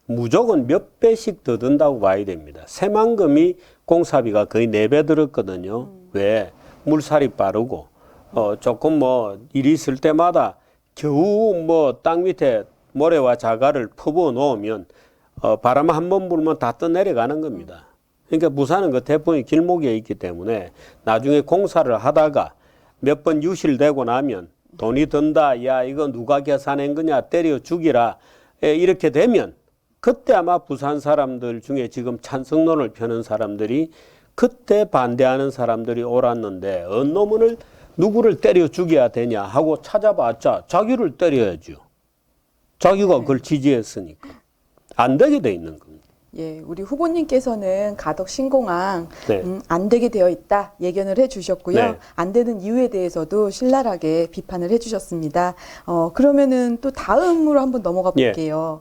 B: 무조건 몇 배씩 더 든다고 봐야 됩니다. 새만금이 공사비가 거의 4배 들었거든요. 왜? 물살이 빠르고 조금 일이 있을 때마다 겨우 땅 밑에 모래와 자갈을 퍼부어 놓으면 바람 한 번 불면 다 떠내려가는 겁니다. 그러니까 부산은 그 태풍이 길목에 있기 때문에 나중에 공사를 하다가 몇 번 유실되고 나면 돈이 든다. 야, 이거 누가 계산한 거냐? 때려 죽이라. 이렇게 되면 그때 아마 부산 사람들 중에 지금 찬성론을 펴는 사람들이 그때 반대하는 사람들이 옳았는데 어느 놈을 누구를 때려 죽여야 되냐 하고 찾아봤자 자기를 때려야죠. 자기가 그걸 지지했으니까. 안 되게 돼 있는 겁니다.
A: 예, 우리 후보님께서는 가덕 신공항
B: 네.
A: 안 되게 되어 있다 예견을 해주셨고요.
B: 네.
A: 안 되는 이유에 대해서도 신랄하게 비판을 해주셨습니다. 그러면은 또 다음으로 한번 넘어가 볼게요.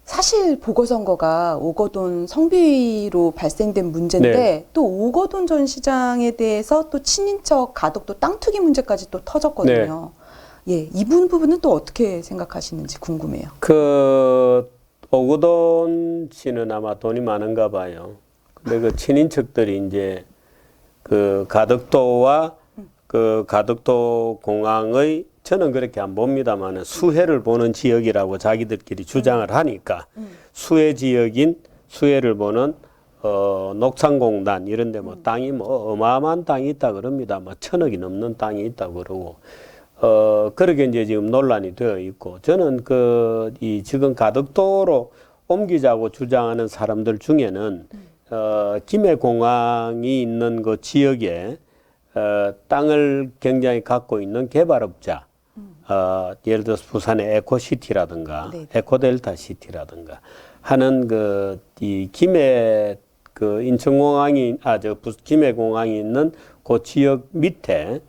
A: 사실 보궐선거가 오거돈 성비로 발생된 문제인데
B: 네.
A: 또 오거돈 전 시장에 대해서 또 친인척 가덕도 땅 투기 문제까지 또 터졌거든요. 예, 이 부분은 또 어떻게 생각하시는지 궁금해요.
B: 오거돈 씨는 아마 돈이 많은가 봐요. 근데 그 친인척들이 이제 그 가덕도와 그 가덕도 공항의 저는 그렇게 안 봅니다만 수해를 보는 지역이라고 자기들끼리 주장을 하니까 수해 지역인 수해를 보는 녹산공단 이런 데 땅이 어마어마한 땅이 있다 그럽니다. 1,000억이 넘는 땅이 있다고 그러고 그렇게 이제 지금 논란이 되어 있고, 저는 지금 가덕도로 옮기자고 주장하는 사람들 중에는, 김해공항이 있는 그 지역에, 땅을 굉장히 갖고 있는 개발업자, 예를 들어서 부산의 에코시티라든가,
A: 네.
B: 에코델타시티라든가 하는 이 김해, 인천공항이, 김해공항이 있는 그 지역 밑에,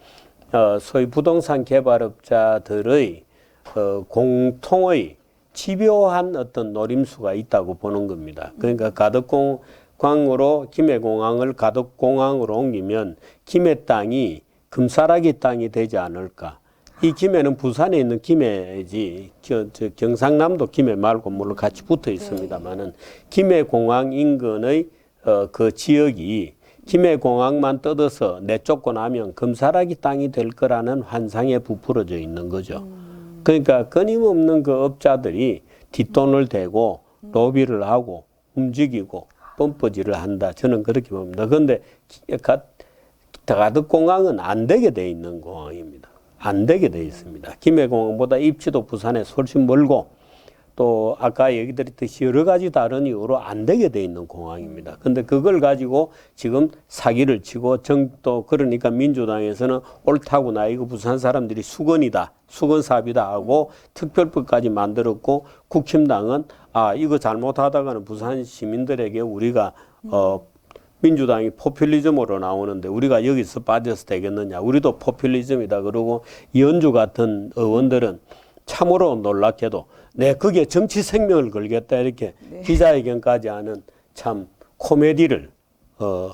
B: 소위 부동산 개발업자들의 공통의 집요한 어떤 노림수가 있다고 보는 겁니다. 그러니까 가덕공항으로 김해공항을 가덕공항으로 옮기면 김해 땅이 금싸라기 땅이 되지 않을까. 이 김해는 부산에 있는 김해지, 경상남도 김해 말고 물론 같이 붙어 있습니다만은 김해공항 인근의 그 지역이 김해공항만 뜯어서 내쫓고 나면 금사라기 땅이 될 거라는 환상에 부풀어져 있는 거죠. 그러니까 끊임없는 그 업자들이 뒷돈을 대고 로비를 하고 움직이고 펌프질을 한다. 저는 그렇게 봅니다. 그런데 가덕공항은 안 되게 돼 있는 공항입니다. 안 되게 돼 있습니다. 김해공항보다 입지도 부산에 훨씬 멀고 또 아까 얘기 드렸듯이 여러 가지 다른 이유로 안 되게 돼 있는 공항입니다. 근데 그걸 가지고 지금 사기를 치고 또 그러니까 민주당에서는 옳다구나, 이거 부산 사람들이 수건이다, 수건 사업이다 하고 특별법까지 만들었고, 국힘당은 이거 잘못하다가는 부산 시민들에게 우리가 민주당이 포퓰리즘으로 나오는데 우리가 여기서 빠져서 되겠느냐, 우리도 포퓰리즘이다 그러고, 이현주 같은 의원들은 참으로 놀랍게도 거기에 정치 생명을 걸겠다 이렇게 기자회견까지 하는 참 코미디를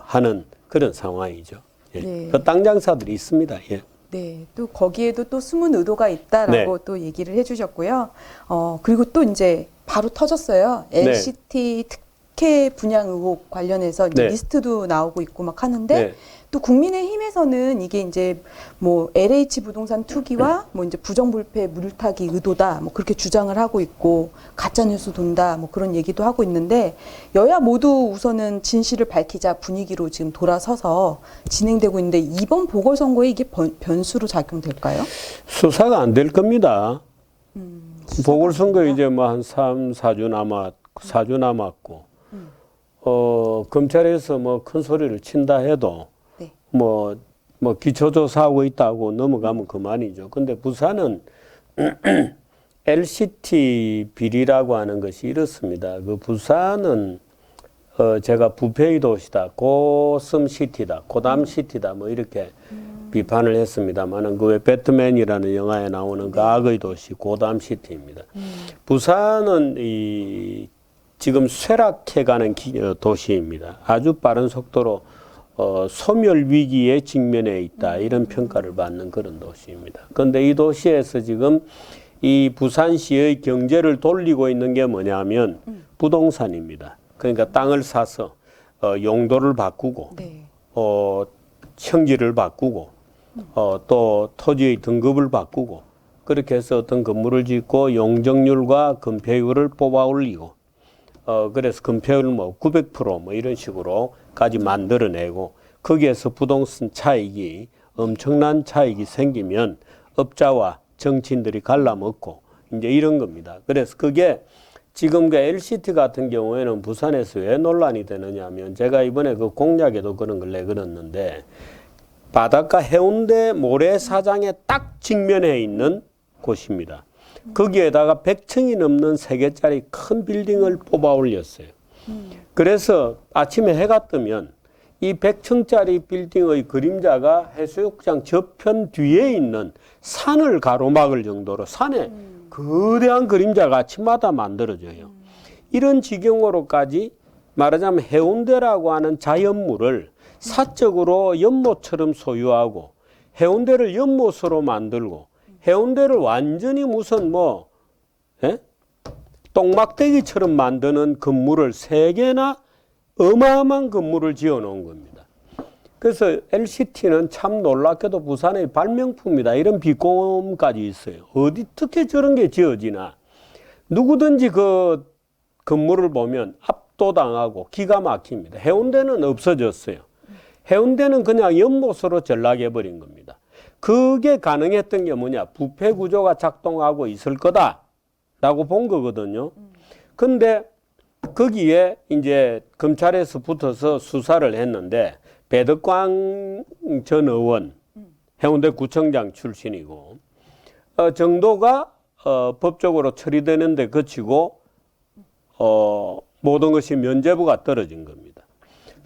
B: 하는 그런 상황이죠. 예.
A: 네.
B: 그 땅 장사들이 있습니다. 예.
A: 네, 또 거기에도 또 숨은 의도가 있다라고 또 얘기를 해주셨고요. 그리고 또 이제 바로 터졌어요. LCT 특혜 분양 의혹 관련해서 이제 리스트도 나오고 있고 막 하는데, 또 국민의힘에서는 이게 이제 뭐 LH 부동산 투기와 뭐 이제 부정불패 물타기 의도다, 뭐 그렇게 주장을 하고 있고, 가짜 뉴스 돈다, 뭐 그런 얘기도 하고 있는데, 여야 모두 우선은 진실을 밝히자 분위기로 지금 돌아서서 진행되고 있는데, 이번 보궐선거에 이게 변수로 작용될까요?
B: 수사가 안 될 겁니다. 보궐선거 이제 뭐 한 3, 4주 남았고, 검찰에서 뭐 큰 소리를 친다 해도 뭐 기초조사하고 있다고 넘어가면 그만이죠. 근데 부산은 LCT 비리라고 하는 것이 이렇습니다. 그 부산은 제가 부패의 도시다, 고슴시티다, 고담시티다, 뭐 이렇게 비판을 했습니다만은 그 왜 배트맨이라는 영화에 나오는 그 악의 도시 고담시티입니다. 부산은 지금 쇠락해가는 도시입니다. 아주 빠른 속도로 소멸 위기에 직면해 있다, 이런 평가를 받는 그런 도시입니다. 그런데 이 도시에서 지금 이 부산시의 경제를 돌리고 있는 게 뭐냐면 부동산입니다. 그러니까 땅을 사서 용도를 바꾸고 형질을 바꾸고 또 토지의 등급을 바꾸고, 그렇게 해서 어떤 건물을 짓고 용적률과 건폐율을 뽑아 올리고, 그래서 건폐율 뭐 900% 뭐 이런 식으로까지 만들어내고, 거기에서 부동산 차익이 엄청난 차익이 생기면 업자와 정치인들이 갈라먹고 이제 이런 겁니다. 그래서 그게 지금 그 LCT 같은 경우에는 부산에서 왜 논란이 되느냐면, 제가 이번에 그 공약에도 그런 걸 내걸었는데, 바닷가 해운대 모래사장에 딱 직면해 있는 곳입니다. 거기에다가 100층이 넘는 3개짜리 큰 빌딩을 뽑아 올렸어요. 그래서 아침에 해가 뜨면 이 100층짜리 빌딩의 그림자가 해수욕장 저편 뒤에 있는 산을 가로막을 정도로 산에 거대한 그림자가 아침마다 만들어져요. 이런 지경으로까지 말하자면 해운대라고 하는 자연물을 사적으로 연못처럼 소유하고, 해운대를 연못으로 만들고, 해운대를 완전히 무슨 똥막대기처럼 만드는 건물을 3개나 어마어마한 건물을 지어 놓은 겁니다. 그래서 LCT는 참 놀랍게도 부산의 발명품이다, 이런 비꼬음까지 있어요. 어떻게 저런 게 지어지나. 누구든지 그 건물을 보면 압도당하고 기가 막힙니다. 해운대는 없어졌어요. 해운대는 그냥 연못으로 전락해버린 겁니다. 그게 가능했던 게 뭐냐, 부패 구조가 작동하고 있을 거다라고 본 거거든요. 근데 거기에 이제 검찰에서 붙어서 수사를 했는데, 배덕광 전 의원, 해운대 구청장 출신이고, 정도가 법적으로 처리되는데 그치고 모든 것이 면죄부가 떨어진 겁니다.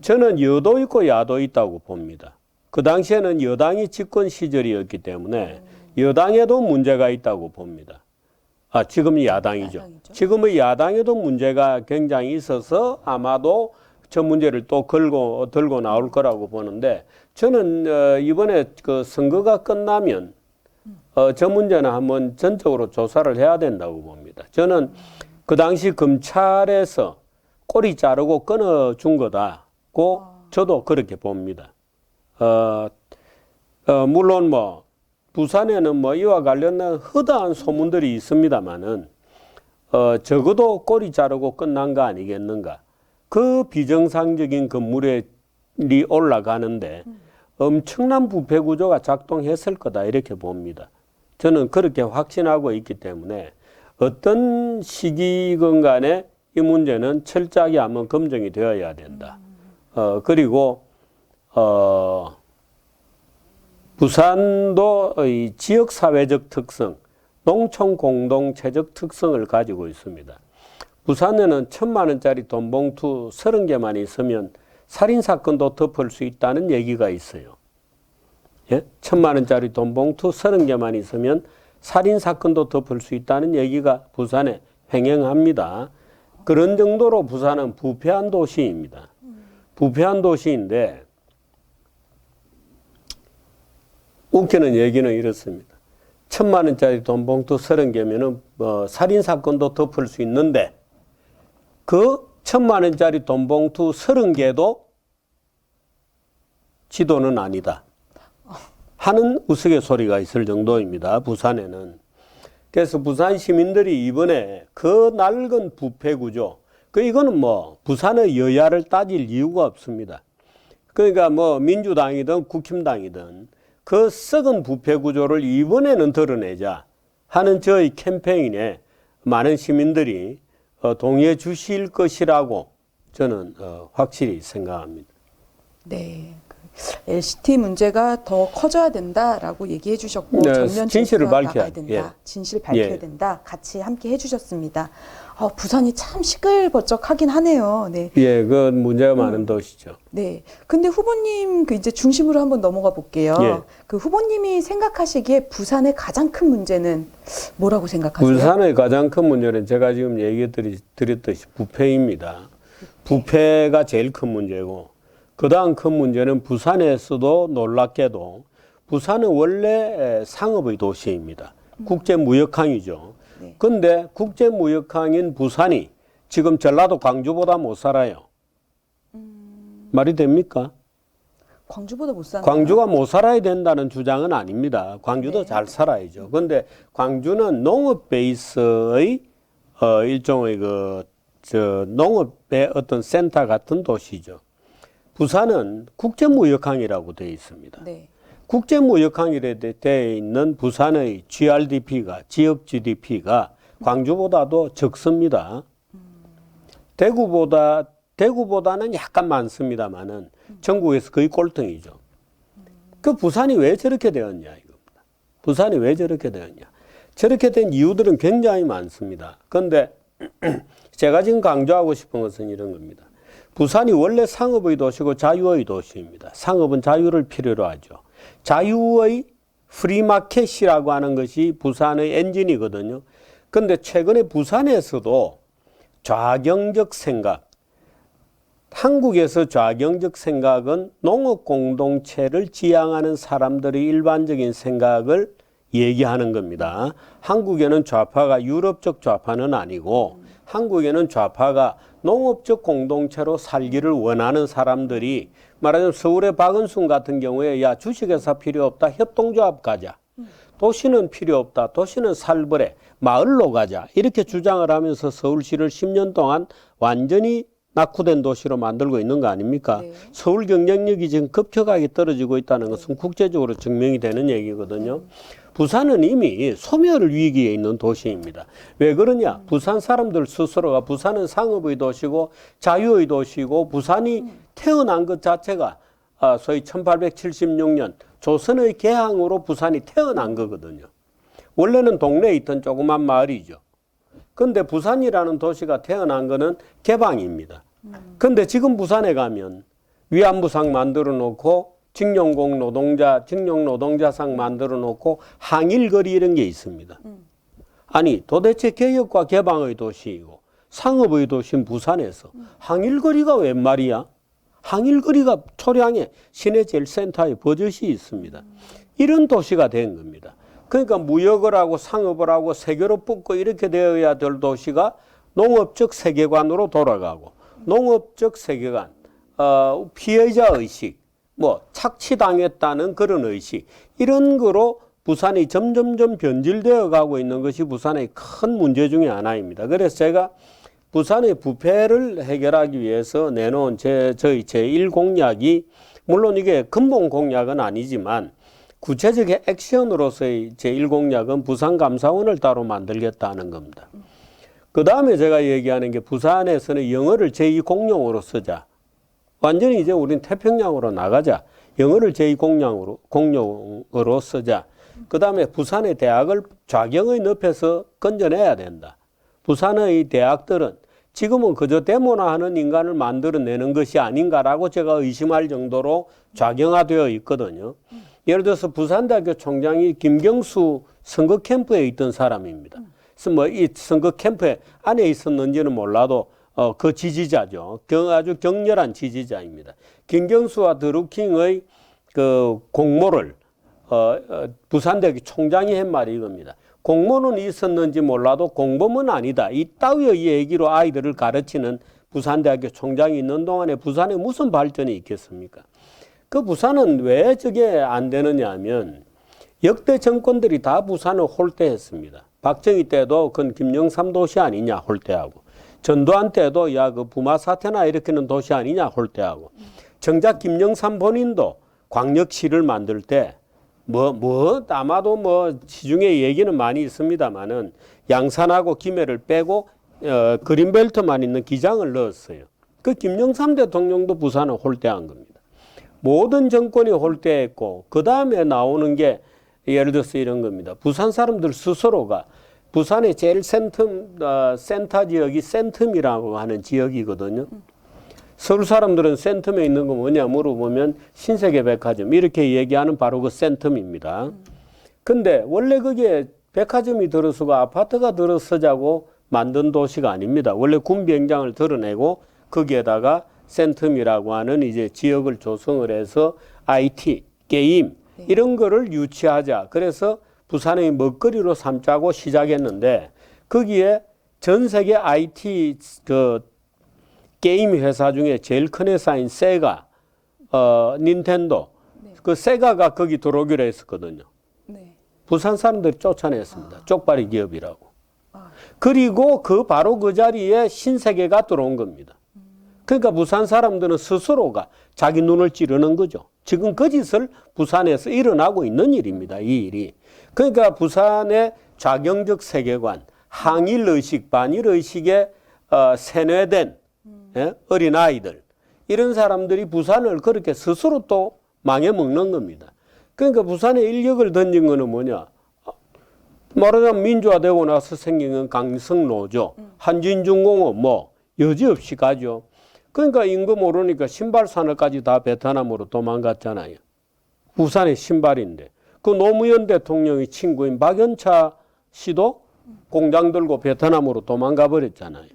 B: 저는 여도 있고 야도 있다고 봅니다. 그 당시에는 여당이 집권 시절이었기 때문에 여당에도 문제가 있다고 봅니다. 지금은 야당이죠. 지금의 야당에도 문제가 굉장히 있어서 아마도 저 문제를 또 들고 나올 거라고 보는데, 저는 이번에 그 선거가 끝나면 저 문제는 한번 전적으로 조사를 해야 된다고 봅니다. 저는 그 당시 검찰에서 꼬리 자르고 끊어준 거다고 저도 그렇게 봅니다. 물론 부산에는 뭐 이와 관련된 허다한 소문들이 있습니다만은 적어도 꼬리 자르고 끝난 거 아니겠는가. 그 비정상적인 건물이 올라가는데 엄청난 부패 구조가 작동했을 거다 이렇게 봅니다. 저는 그렇게 확신하고 있기 때문에 어떤 시기건 간에 이 문제는 철저하게 한번 검증이 되어야 된다. 그리고 부산도 이 지역사회적 특성, 농촌 공동체적 특성을 가지고 있습니다. 부산에는 1,000만 원짜리 돈봉투 30개만 있으면 살인사건도 덮을 수 있다는 얘기가 있어요. 예? 1,000만 원짜리 돈봉투 30개만 있으면 살인사건도 덮을 수 있다는 얘기가 부산에 횡행합니다. 그런 정도로 부산은 부패한 도시입니다. 부패한 도시인데 웃기는 얘기는 이렇습니다. 1,000만 원짜리 돈봉투 30개면은 살인사건도 덮을 수 있는데 그 1,000만 원짜리 돈봉투 30개도 지도는 아니다 하는 우스갯소리가 있을 정도입니다. 부산에는. 그래서 부산 시민들이 이번에 그 낡은 부패 구조, 이거는 뭐 부산의 여야를 따질 이유가 없습니다. 그러니까 뭐 민주당이든 국힘당이든 그 썩은 부패 구조를 이번에는 드러내자 하는 저희 캠페인에 많은 시민들이 동의해 주실 것이라고 저는 확실히 생각합니다.
A: 네. LCT 문제가 더 커져야 된다라고 얘기해 주셨고
B: 네,
A: 전면
B: 진실을
A: 나가야
B: 밝혀야
A: 된다.
B: 예.
A: 진실 밝혀야
B: 예.
A: 된다. 같이 함께 해주셨습니다. 부산이 참 시끌벅적하긴 하네요. 네.
B: 예, 그 문제가 많은 도시죠.
A: 네. 근데 후보님 이제 중심으로 한번 넘어가 볼게요.
B: 예.
A: 그 후보님이 생각하시기에 부산의 가장 큰 문제는 뭐라고 생각하세요?
B: 부산의 가장 큰 문제는 제가 지금 얘기 드렸듯이 부패입니다. 부패가 제일 큰 문제고 그 다음 큰 문제는 부산에서도 놀랍게도 부산은 원래 상업의 도시입니다. 국제무역항이죠. 그런데 국제무역항인 부산이 지금 전라도 광주보다 못 살아요. 말이 됩니까?
A: 광주보다 못 사나요?
B: 광주가 못 살아야 된다는 주장은 아닙니다. 광주도
A: 네.
B: 잘 살아야죠. 그런데 광주는 농업 베이스의 일종의 농업의 어떤 센터 같은 도시죠. 부산은 국제무역항이라고 되어 있습니다.
A: 네.
B: 국제무역항이라 되어 있는 부산의 GRDP가 지역 GDP가 광주보다도 적습니다. 대구보다는 약간 많습니다만은 전국에서 거의 꼴등이죠. 그 부산이 왜 저렇게 되었냐 이겁니다. 부산이 왜 저렇게 되었냐. 저렇게 된 이유들은 굉장히 많습니다. 그런데 제가 지금 강조하고 싶은 것은 이런 겁니다. 부산이 원래 상업의 도시고 자유의 도시입니다. 상업은 자유를 필요로 하죠. 자유의 프리마켓이라고 하는 것이 부산의 엔진이거든요. 그런데 최근에 부산에서도 좌경적 생각, 한국에서 좌경적 생각은 농업 공동체를 지향하는 사람들의 일반적인 생각을 얘기하는 겁니다. 한국에는 좌파가 유럽적 좌파는 아니고 한국에는 좌파가 농업적 공동체로 살기를 원하는 사람들이 말하자면 서울의 박은순 같은 경우에 야 주식회사 필요 없다 협동조합 가자. 도시는 필요 없다. 도시는 살벌해. 마을로 가자. 이렇게 주장을 하면서 서울시를 10년 동안 완전히 낙후된 도시로 만들고 있는 거 아닙니까?
A: 네.
B: 서울 경쟁력이 지금 급격하게 떨어지고 있다는 것은 국제적으로 증명이 되는 얘기거든요. 부산은 이미 소멸 위기에 있는 도시입니다. 왜 그러냐? 부산 사람들 스스로가 부산은 상업의 도시고 자유의 도시고 부산이 태어난 것 자체가 소위 1876년 조선의 개항으로 부산이 태어난 거거든요. 원래는 동네에 있던 조그만 마을이죠. 그런데 부산이라는 도시가 태어난 거는 개방입니다. 그런데 지금 부산에 가면 위안부상 만들어 놓고 징용공 노동자, 징용노동자상 만들어 놓고 항일거리 이런 게 있습니다. 아니 도대체 개혁과 개방의 도시이고 상업의 도시인 부산에서 항일거리가 웬 말이야? 항일거리가 초량에 시내 제일 센터에 버젓이 있습니다. 이런 도시가 된 겁니다. 그러니까 무역을 하고 상업을 하고 세계로 뻗고 이렇게 되어야 될 도시가 농업적 세계관으로 돌아가고 농업적 세계관, 피해자 의식, 뭐 착취당했다는 그런 의식 이런 거로 부산이 점점점 변질되어 가고 있는 것이 부산의 큰 문제 중에 하나입니다. 그래서 제가 부산의 부패를 해결하기 위해서 내놓은 저희 제1공약이 물론 이게 근본 공약은 아니지만 구체적인 액션으로서의 제1공약은 부산감사원을 따로 만들겠다는 겁니다. 그 다음에 제가 얘기하는 게 부산에서는 영어를 제2공용어로 쓰자. 완전히 이제 우린 태평양으로 나가자. 영어를 제2공용어로 쓰자. 그 다음에 부산의 대학을 좌경의 늪에서 건져내야 된다. 부산의 대학들은 지금은 그저 데모나 하는 인간을 만들어내는 것이 아닌가라고 제가 의심할 정도로 좌경화되어 있거든요. 예를 들어서 부산대학교 총장이 김경수 선거 캠프에 있던 사람입니다. 그래서 뭐 이 선거 캠프에 안에 있었는지는 몰라도 그 지지자죠. 아주 격렬한 지지자입니다. 김경수와 드루킹의 그 공모를 부산대학교 총장이 한 말이 이겁니다. 공모는 있었는지 몰라도 공범은 아니다. 이 따위의 얘기로 아이들을 가르치는 부산대학교 총장이 있는 동안에 부산에 무슨 발전이 있겠습니까? 그 부산은 왜 저게 안 되느냐 하면 역대 정권들이 다 부산을 홀대했습니다. 박정희 때도 그건 김영삼 도시 아니냐 홀대하고, 전두환 때도 야 그 부마 사태나 일으키는 도시 아니냐 홀대하고, 정작 김영삼 본인도 광역시를 만들 때 아마도 시중에 얘기는 많이 있습니다만은 양산하고 김해를 빼고 그린벨트만 있는 기장을 넣었어요. 그 김영삼 대통령도 부산을 홀대한 겁니다. 모든 정권이 홀대했고, 그 다음에 나오는 게 예를 들어서 이런 겁니다. 부산 사람들 스스로가 부산의 제일 센터 지역이 센텀이라고 하는 지역이거든요. 서울 사람들은 센텀에 있는 거 뭐냐 물어보면 신세계백화점 이렇게 얘기하는 바로 그 센텀입니다. 근데 원래 그게 백화점이 들어서고 아파트가 들어서자고 만든 도시가 아닙니다. 원래 군 비행장을 드러내고 거기에다가 센텀이라고 하는 이제 지역을 조성을 해서 IT, 게임 이런 거를 유치하자. 그래서 부산의 먹거리로 삼자고 시작했는데 거기에 전 세계 IT 게임 회사 중에 제일 큰 회사인 세가, 닌텐도, 그 세가가 거기 들어오기로 했었거든요.
A: 네.
B: 부산 사람들이 쫓아냈습니다. 쪽발이 기업이라고. 그리고 바로 그 자리에 신세계가 들어온 겁니다. 그러니까 부산 사람들은 스스로가 자기 눈을 찌르는 거죠. 지금 그 짓을 부산에서 일어나고 있는 일입니다. 이 일이. 그러니까 부산의 좌경적 세계관, 항일의식, 반일의식에 세뇌된 어린아이들, 이런 사람들이 부산을 그렇게 스스로 또 망해먹는 겁니다. 그러니까 부산에 인력을 던진 거는 뭐냐? 말하자면 민주화되고 나서 생긴 건 강성노조, 한진중공업 여지없이 가죠. 그러니까 임금 오르니까 신발 산업까지 다 베트남으로 도망갔잖아요. 부산의 신발인데. 그 노무현 대통령의 친구인 박연차 씨도 공장 들고 베트남으로 도망가 버렸잖아요.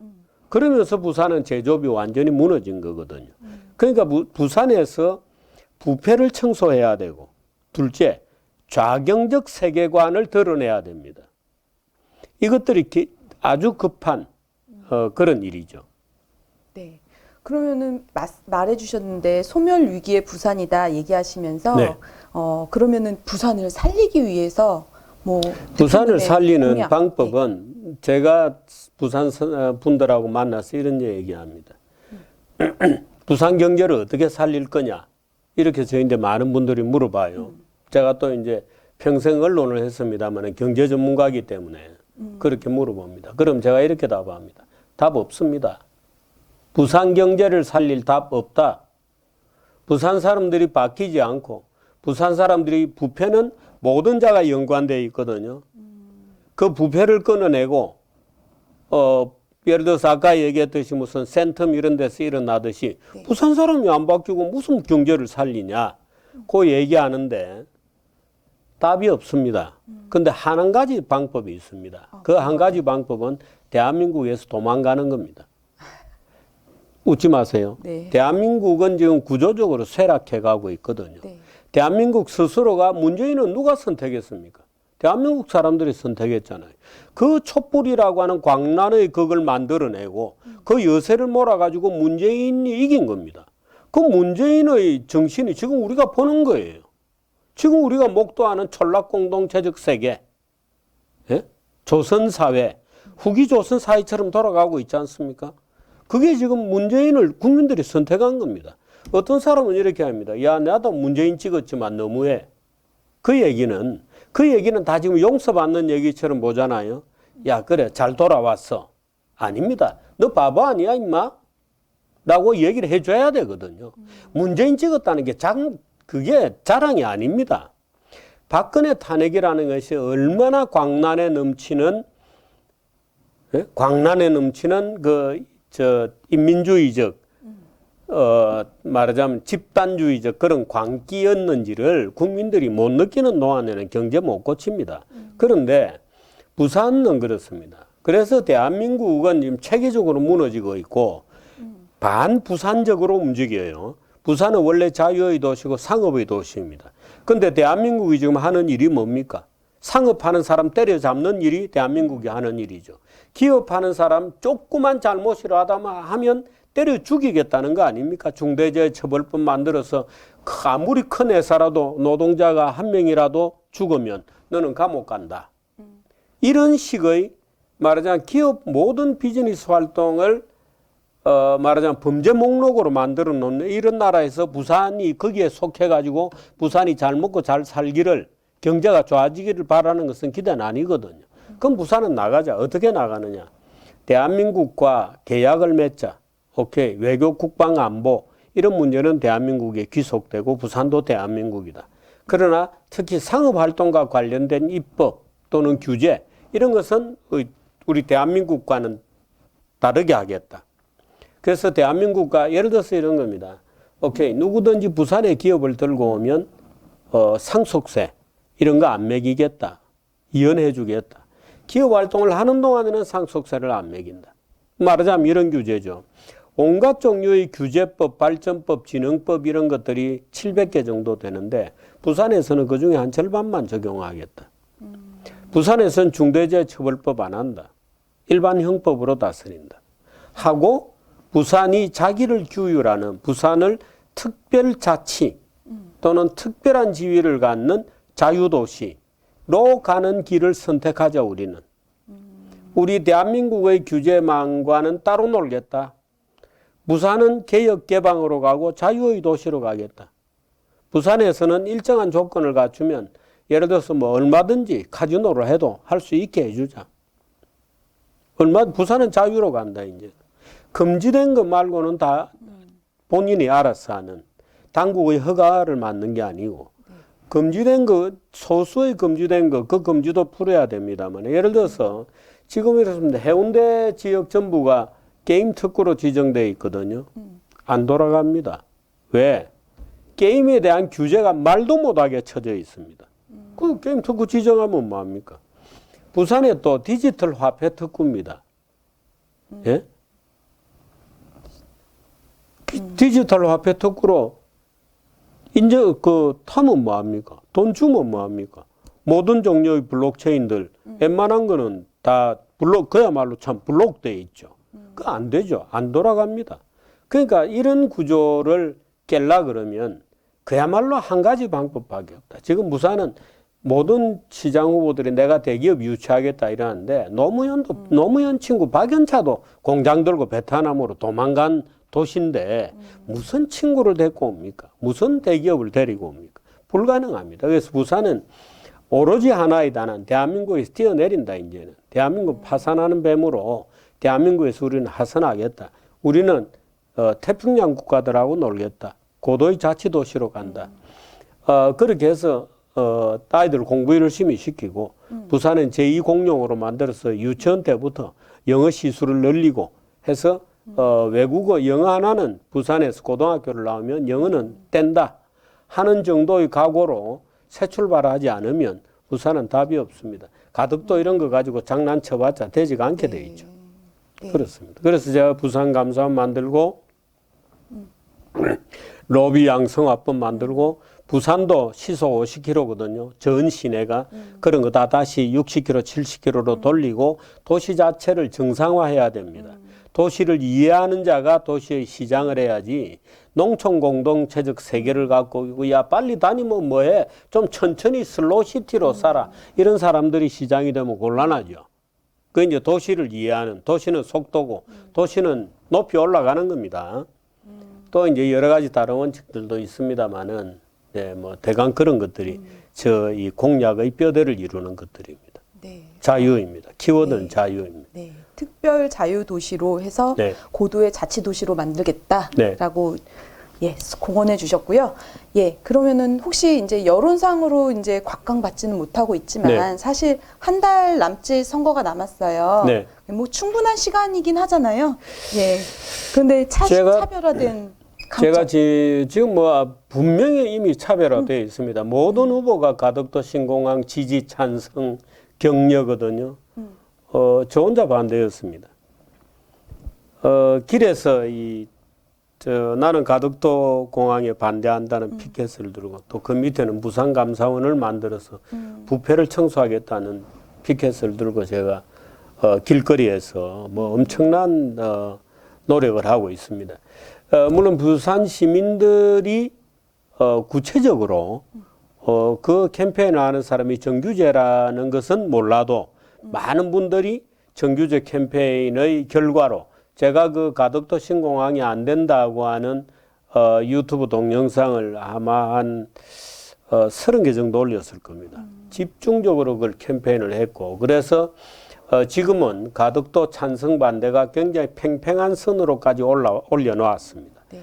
B: 그러면서 부산은 제조업이 완전히 무너진 거거든요. 그러니까 부산에서 부패를 청소해야 되고, 둘째, 좌경적 세계관을 드러내야 됩니다. 이것들이 아주 급한 그런 일이죠.
A: 네. 그러면은 말해주셨는데 소멸 위기의 부산이다 얘기하시면서
B: 네.
A: 그러면은 부산을 살리기 위해서
B: 부산을 살리는
A: 공약.
B: 방법은 제가 부산 분들하고 만나서 이런 얘기합니다. 부산 경제를 어떻게 살릴 거냐 이렇게 저희한테 많은 분들이 물어봐요. 제가 또 이제 평생 언론을 했습니다만 경제 전문가이기 때문에 그렇게 물어봅니다. 그럼 제가 이렇게 답합니다. 답 없습니다. 부산 경제를 살릴 답 없다. 부산 사람들이 바뀌지 않고 부산 사람들이 부패는 모든 자가 연관되어 있거든요. 그 부패를 끊어내고 예를 들어서 아까 얘기했듯이 무슨 센텀 이런 데서 일어나듯이
A: 네.
B: 부산 사람이 안 바뀌고 무슨 경제를 살리냐 그 얘기하는데 답이 없습니다. 근데 한 가지 방법이 있습니다. 그 한 가지 방법은 대한민국에서 도망가는 겁니다. 웃지 마세요.
A: 네.
B: 대한민국은 지금 구조적으로 쇠락해 가고 있거든요.
A: 네.
B: 대한민국 스스로가 문재인은 누가 선택했습니까? 대한민국 사람들이 선택했잖아요. 그 촛불이라고 하는 광란의 극을 만들어내고 그 여세를 몰아가지고 문재인이 이긴 겁니다. 그 문재인의 정신이 지금 우리가 보는 거예요. 지금 우리가 목도하는 촌락공동체적 세계, 예? 조선사회, 후기 조선사회처럼 돌아가고 있지 않습니까? 그게 지금 문재인을 국민들이 선택한 겁니다. 어떤 사람은 이렇게 합니다. 야, 나도 문재인 찍었지만 너무해. 그 얘기는 다 지금 용서받는 얘기처럼 보잖아요. 야, 그래, 잘 돌아왔어. 아닙니다. 너 바보 아니야, 임마? 라고 얘기를 해줘야 되거든요. 문재인 찍었다는 게 그게 자랑이 아닙니다. 박근혜 탄핵이라는 것이 얼마나 광란에 넘치는 인민주의적, 말하자면 집단주의적 그런 광기였는지를 국민들이 못 느끼는 동안에는 경제 못 고칩니다. 그런데 부산은 그렇습니다. 그래서 대한민국은 지금 체계적으로 무너지고 있고 반부산적으로 움직여요. 부산은 원래 자유의 도시고 상업의 도시입니다. 그런데 대한민국이 지금 하는 일이 뭡니까? 상업하는 사람 때려잡는 일이 대한민국이 하는 일이죠. 기업하는 사람 조그만 잘못이라도 하면 때려 죽이겠다는 거 아닙니까? 중대재해처벌법 만들어서 아무리 큰 회사라도 노동자가 한 명이라도 죽으면 너는 감옥 간다. 이런 식의 말하자면 기업 모든 비즈니스 활동을 말하자면 범죄 목록으로 만들어 놓는 이런 나라에서 부산이 거기에 속해가지고 부산이 잘 먹고 잘 살기를 경제가 좋아지기를 바라는 것은 기대는 아니거든요. 그럼 부산은 나가자. 어떻게 나가느냐. 대한민국과 계약을 맺자. 오케이. 외교, 국방, 안보 이런 문제는 대한민국에 귀속되고 부산도 대한민국이다. 그러나 특히 상업활동과 관련된 입법 또는 규제 이런 것은 우리 대한민국과는 다르게 하겠다. 그래서 대한민국과 예를 들어서 이런 겁니다. 오케이. 누구든지 부산에 기업을 들고 오면 상속세 이런 거 안 매기겠다. 이연해 주겠다. 기업 활동을 하는 동안에는 상속세를 안 매긴다. 말하자면 이런 규제죠. 온갖 종류의 규제법, 발전법, 진흥법 이런 것들이 700개 정도 되는데 부산에서는 그중에 한 절반만 적용하겠다. 부산에서는 중대재해처벌법 안 한다. 일반 형법으로 다스린다. 하고 부산이 자기를 규율하는 부산을 특별자치 또는 특별한 지위를 갖는 자유도시로 가는 길을 선택하자 우리는. 우리 대한민국의 규제망과는 따로 놀겠다. 부산은 개혁개방으로 가고 자유의 도시로 가겠다. 부산에서는 일정한 조건을 갖추면 예를 들어서 뭐 얼마든지 카지노를 해도 할 수 있게 해주자. 부산은 자유로 간다 이제. 금지된 것 말고는 다 본인이 알아서 하는 당국의 허가를 받는 게 아니고 금지된 것, 소수의 금지된 것, 그 금지도 풀어야 됩니다만 예를 들어서 지금 이렇습니다. 해운대 지역 전부가 게임 특구로 지정되어 있거든요. 안 돌아갑니다. 왜? 게임에 대한 규제가 말도 못하게 쳐져 있습니다. 그 게임 특구 지정하면 뭐합니까? 부산에 또 디지털 화폐 특구입니다. 예? 디지털 화폐 특구로 타면 뭐합니까? 돈 주면 뭐합니까? 모든 종류의 블록체인들 웬만한 거는 다 그야말로 참 블록돼 있죠. 그거 안 되죠. 안 돌아갑니다. 그러니까 이런 구조를 깰라 그러면 그야말로 한 가지 방법밖에 없다. 지금 부산은 모든 시장 후보들이 내가 대기업 유치하겠다 이러는데 노무현 친구 박연차도 공장 들고 베트남으로 도망간 도시인데 무슨 친구를 데리고 옵니까? 무슨 대기업을 데리고 옵니까? 불가능합니다. 그래서 부산은 오로지 하나의 단한 대한민국에서 뛰어내린다 이제는. 대한민국 파산하는 뱀으로 대한민국에서 우리는 하산하겠다. 우리는 태평양 국가들하고 놀겠다. 고도의 자치도시로 간다. 그렇게 해서 아이들 공부 열심히 시키고 부산은 제2공용으로 만들어서 유치원 때부터 영어 시술을 늘리고 해서 외국어 영어 하나는 부산에서 고등학교를 나오면 영어는 뗀다 하는 정도의 각오로 새 출발하지 않으면 부산은 답이 없습니다. 가덕도 이런 거 가지고 장난쳐봤자 되지가 않게 돼 있죠.
A: 네.
B: 그렇습니다. 그래서 제가 부산 감사원 만들고 로비 양성화법 만들고 부산도 시속 50km거든요. 전 시내가 그런 거 다 다시 60km, 70km로 돌리고 도시 자체를 정상화해야 됩니다. 도시를 이해하는 자가 도시의 시장을 해야지 농촌 공동체적 세계를 갖고 있고 야 빨리 다니면 뭐해 좀 천천히 슬로우시티로 살아 이런 사람들이 시장이 되면 곤란하죠. 그 이제 도시를 이해하는 도시는 속도고 도시는 높이 올라가는 겁니다. 또 이제 여러 가지 다른 원칙들도 있습니다만은 네, 뭐 대강 그런 것들이 저 이 공약의 뼈대를 이루는 것들입니다.
A: 네.
B: 자유입니다. 키워드는
A: 네.
B: 자유입니다.
A: 네. 특별 자유 도시로 해서
B: 네.
A: 고도의 자치 도시로 만들겠다라고 예, 공언해 주셨고요. 예, 그러면은 혹시 이제 여론상으로 이제 곽강받지는 못하고 있지만
B: 네.
A: 사실 한 달 남짓 선거가 남았어요.
B: 네.
A: 뭐 충분한 시간이긴 하잖아요. 예. 그런데 차별화된 강점.
B: 제가 지금 뭐 분명히 이미 차별화되어 있습니다. 모든 후보가 가덕도 신공항 지지 찬성 격려거든요. 저 혼자 반대였습니다. 길에서 나는 가덕도 공항에 반대한다는 피켓을 들고 또 그 밑에는 무상 감사원을 만들어서 부패를 청소하겠다는 피켓을 들고 제가 길거리에서 뭐 엄청난 노력을 하고 있습니다. 물론 부산 시민들이 구체적으로 그 캠페인을 하는 사람이 정규제라는 것은 몰라도 많은 분들이 정규제 캠페인의 결과로 제가 그 가덕도 신공항이 안 된다고 하는 유튜브 동영상을 아마 한 30개 정도 올렸을 겁니다. 집중적으로 그걸 캠페인을 했고 그래서 지금은 가덕도 찬성 반대가 굉장히 팽팽한 선으로까지 올려놓았습니다.
A: 네.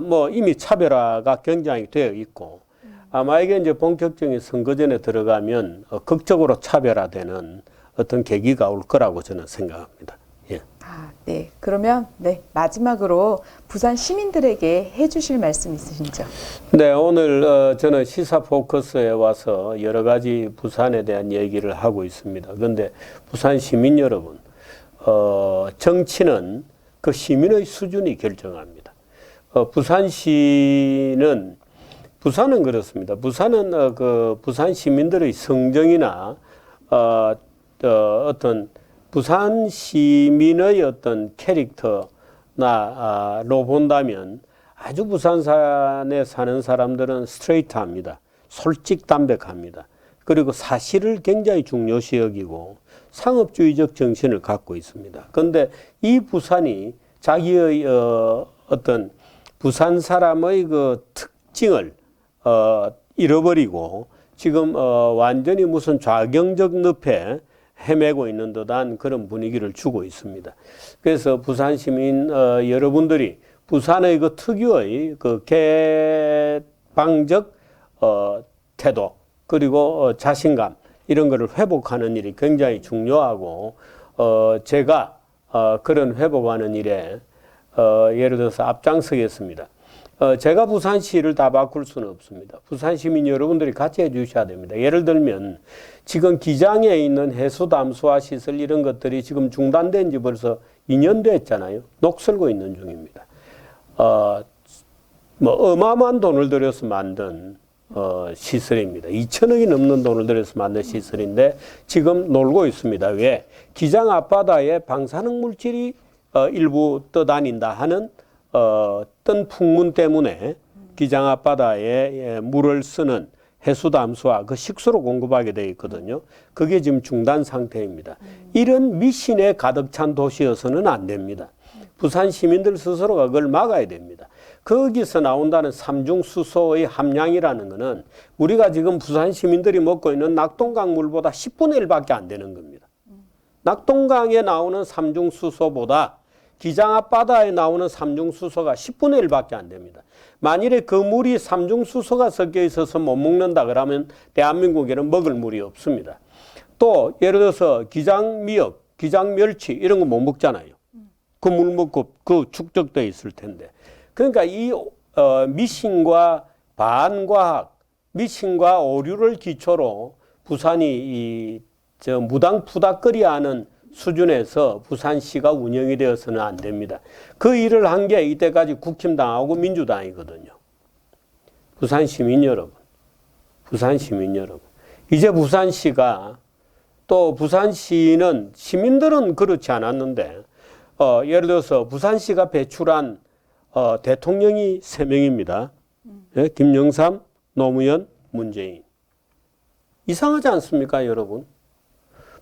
B: 뭐 이미 차별화가 굉장히 되어 있고 아마 이게 이제 본격적인 선거전에 들어가면 극적으로 차별화되는 어떤 계기가 올 거라고 저는 생각합니다. 예.
A: 아, 네. 그러면 네, 마지막으로 부산 시민들에게 해주실 말씀 있으신죠?
B: 네, 오늘 저는 시사 포커스에 와서 여러 가지 부산에 대한 얘기를 하고 있습니다. 그런데 부산 시민 여러분, 정치는 그 시민의 수준이 결정합니다. 부산은 그렇습니다. 부산은 그 부산 시민들의 성정이나 어떤 부산 시민의 어떤 캐릭터나로 본다면 아주 부산산에 사는 사람들은 스트레이트합니다. 솔직담백합니다. 그리고 사실을 굉장히 중요시 여기고 상업주의적 정신을 갖고 있습니다. 그런데 이 부산이 자기의 어떤 부산 사람의 그 특징을 잃어버리고 지금 완전히 무슨 좌경적 늪에 헤매고 있는 듯한 그런 분위기를 주고 있습니다. 그래서 부산 시민 여러분들이 부산의 그 특유의 그 개방적 태도 그리고 자신감 이런 거를 회복하는 일이 굉장히 중요하고 제가 그런 회복하는 일에 예를 들어서 앞장서겠습니다. 제가 부산시를 다 바꿀 수는 없습니다. 부산 시민 여러분들이 같이 해주셔야 됩니다. 예를 들면 지금 기장에 있는 해수담수화 시설 이런 것들이 지금 중단된 지 벌써 2년 됐잖아요. 녹슬고 있는 중입니다. 뭐 어마어마한 돈을 들여서 만든 시설입니다. 2천억이 넘는 돈을 들여서 만든 시설인데 지금 놀고 있습니다. 왜? 기장 앞바다에 방사능 물질이 일부 떠다닌다 하는 뜬 풍문 때문에 기장 앞바다에 물을 쓰는 해수담수화 그 식수로 공급하게 되어 있거든요. 그게 지금 중단 상태입니다. 이런 미신에 가득 찬 도시여서는 안 됩니다. 부산 시민들 스스로가 그걸 막아야 됩니다. 거기서 나온다는 삼중수소의 함량이라는 것은 우리가 지금 부산 시민들이 먹고 있는 낙동강 물보다 10분의 1밖에 안 되는 겁니다. 낙동강에 나오는 삼중수소보다 기장 앞바다에 나오는 삼중수소가 10분의 1밖에 안 됩니다. 만일에 그 물이 삼중수소가 섞여 있어서 못 먹는다 그러면 대한민국에는 먹을 물이 없습니다. 또 예를 들어서 기장미역, 기장멸치 이런 거 못 먹잖아요. 그 물 먹고 그 축적되어 있을 텐데. 그러니까 이 미신과 반과학, 미신과 오류를 기초로 부산이 무당푸닥거리하는 수준에서 부산시가 운영이 되어서는 안 됩니다. 그 일을 한 게 이때까지 국힘당하고 민주당이거든요. 부산 시민 여러분, 이제 부산시가 또 부산시는 시민들은 그렇지 않았는데 예를 들어서 부산시가 배출한 대통령이 3명입니다. 예? 김영삼, 노무현, 문재인. 이상하지 않습니까, 여러분?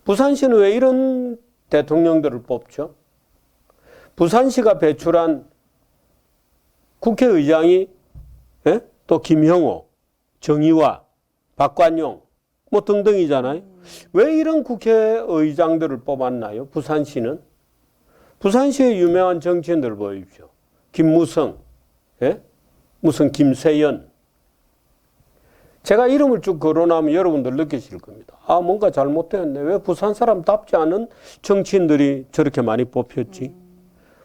B: 부산시는 왜 이런 대통령들을 뽑죠? 부산시가 배출한 국회의장이 예? 또 김형호, 정의화, 박관용 뭐 등등이잖아요. 왜 이런 국회의장들을 뽑았나요? 부산시는? 부산시의 유명한 정치인들 보십시오. 김무성, 예? 무슨 김세연. 제가 이름을 쭉 거론하면 여러분들 느끼실 겁니다. 아, 뭔가 잘못되었네. 왜 부산 사람답지 않은 정치인들이 저렇게 많이 뽑혔지?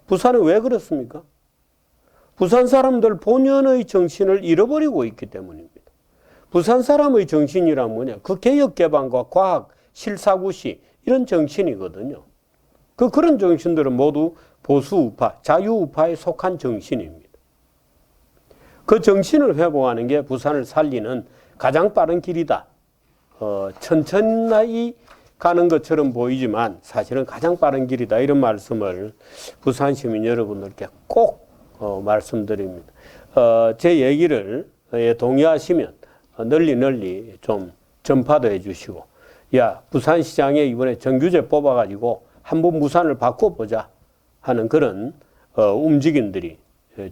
B: 부산은 왜 그렇습니까? 부산 사람들 본연의 정신을 잃어버리고 있기 때문입니다. 부산 사람의 정신이란 뭐냐? 그 개혁 개방과 과학, 실사구시 이런 정신이거든요. 그런 정신들은 모두 보수 우파, 자유 우파에 속한 정신입니다. 그 정신을 회복하는 게 부산을 살리는 가장 빠른 길이다. 천천히 가는 것처럼 보이지만 사실은 가장 빠른 길이다. 이런 말씀을 부산 시민 여러분들께 꼭 말씀드립니다. 제 얘기를 동의하시면 널리 좀 전파도 해주시고, 야, 부산시장에 이번에 정규제 뽑아가지고 한번 부산을 바꿔보자 하는 그런 움직임들이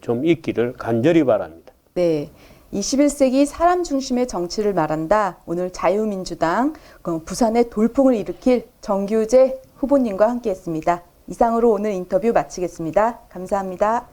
B: 좀 있기를 간절히 바랍니다.
A: 네. 21세기 사람 중심의 정치를 말한다. 오늘 자유민주당 부산의 돌풍을 일으킬 정규재 후보님과 함께했습니다. 이상으로 오늘 인터뷰 마치겠습니다. 감사합니다.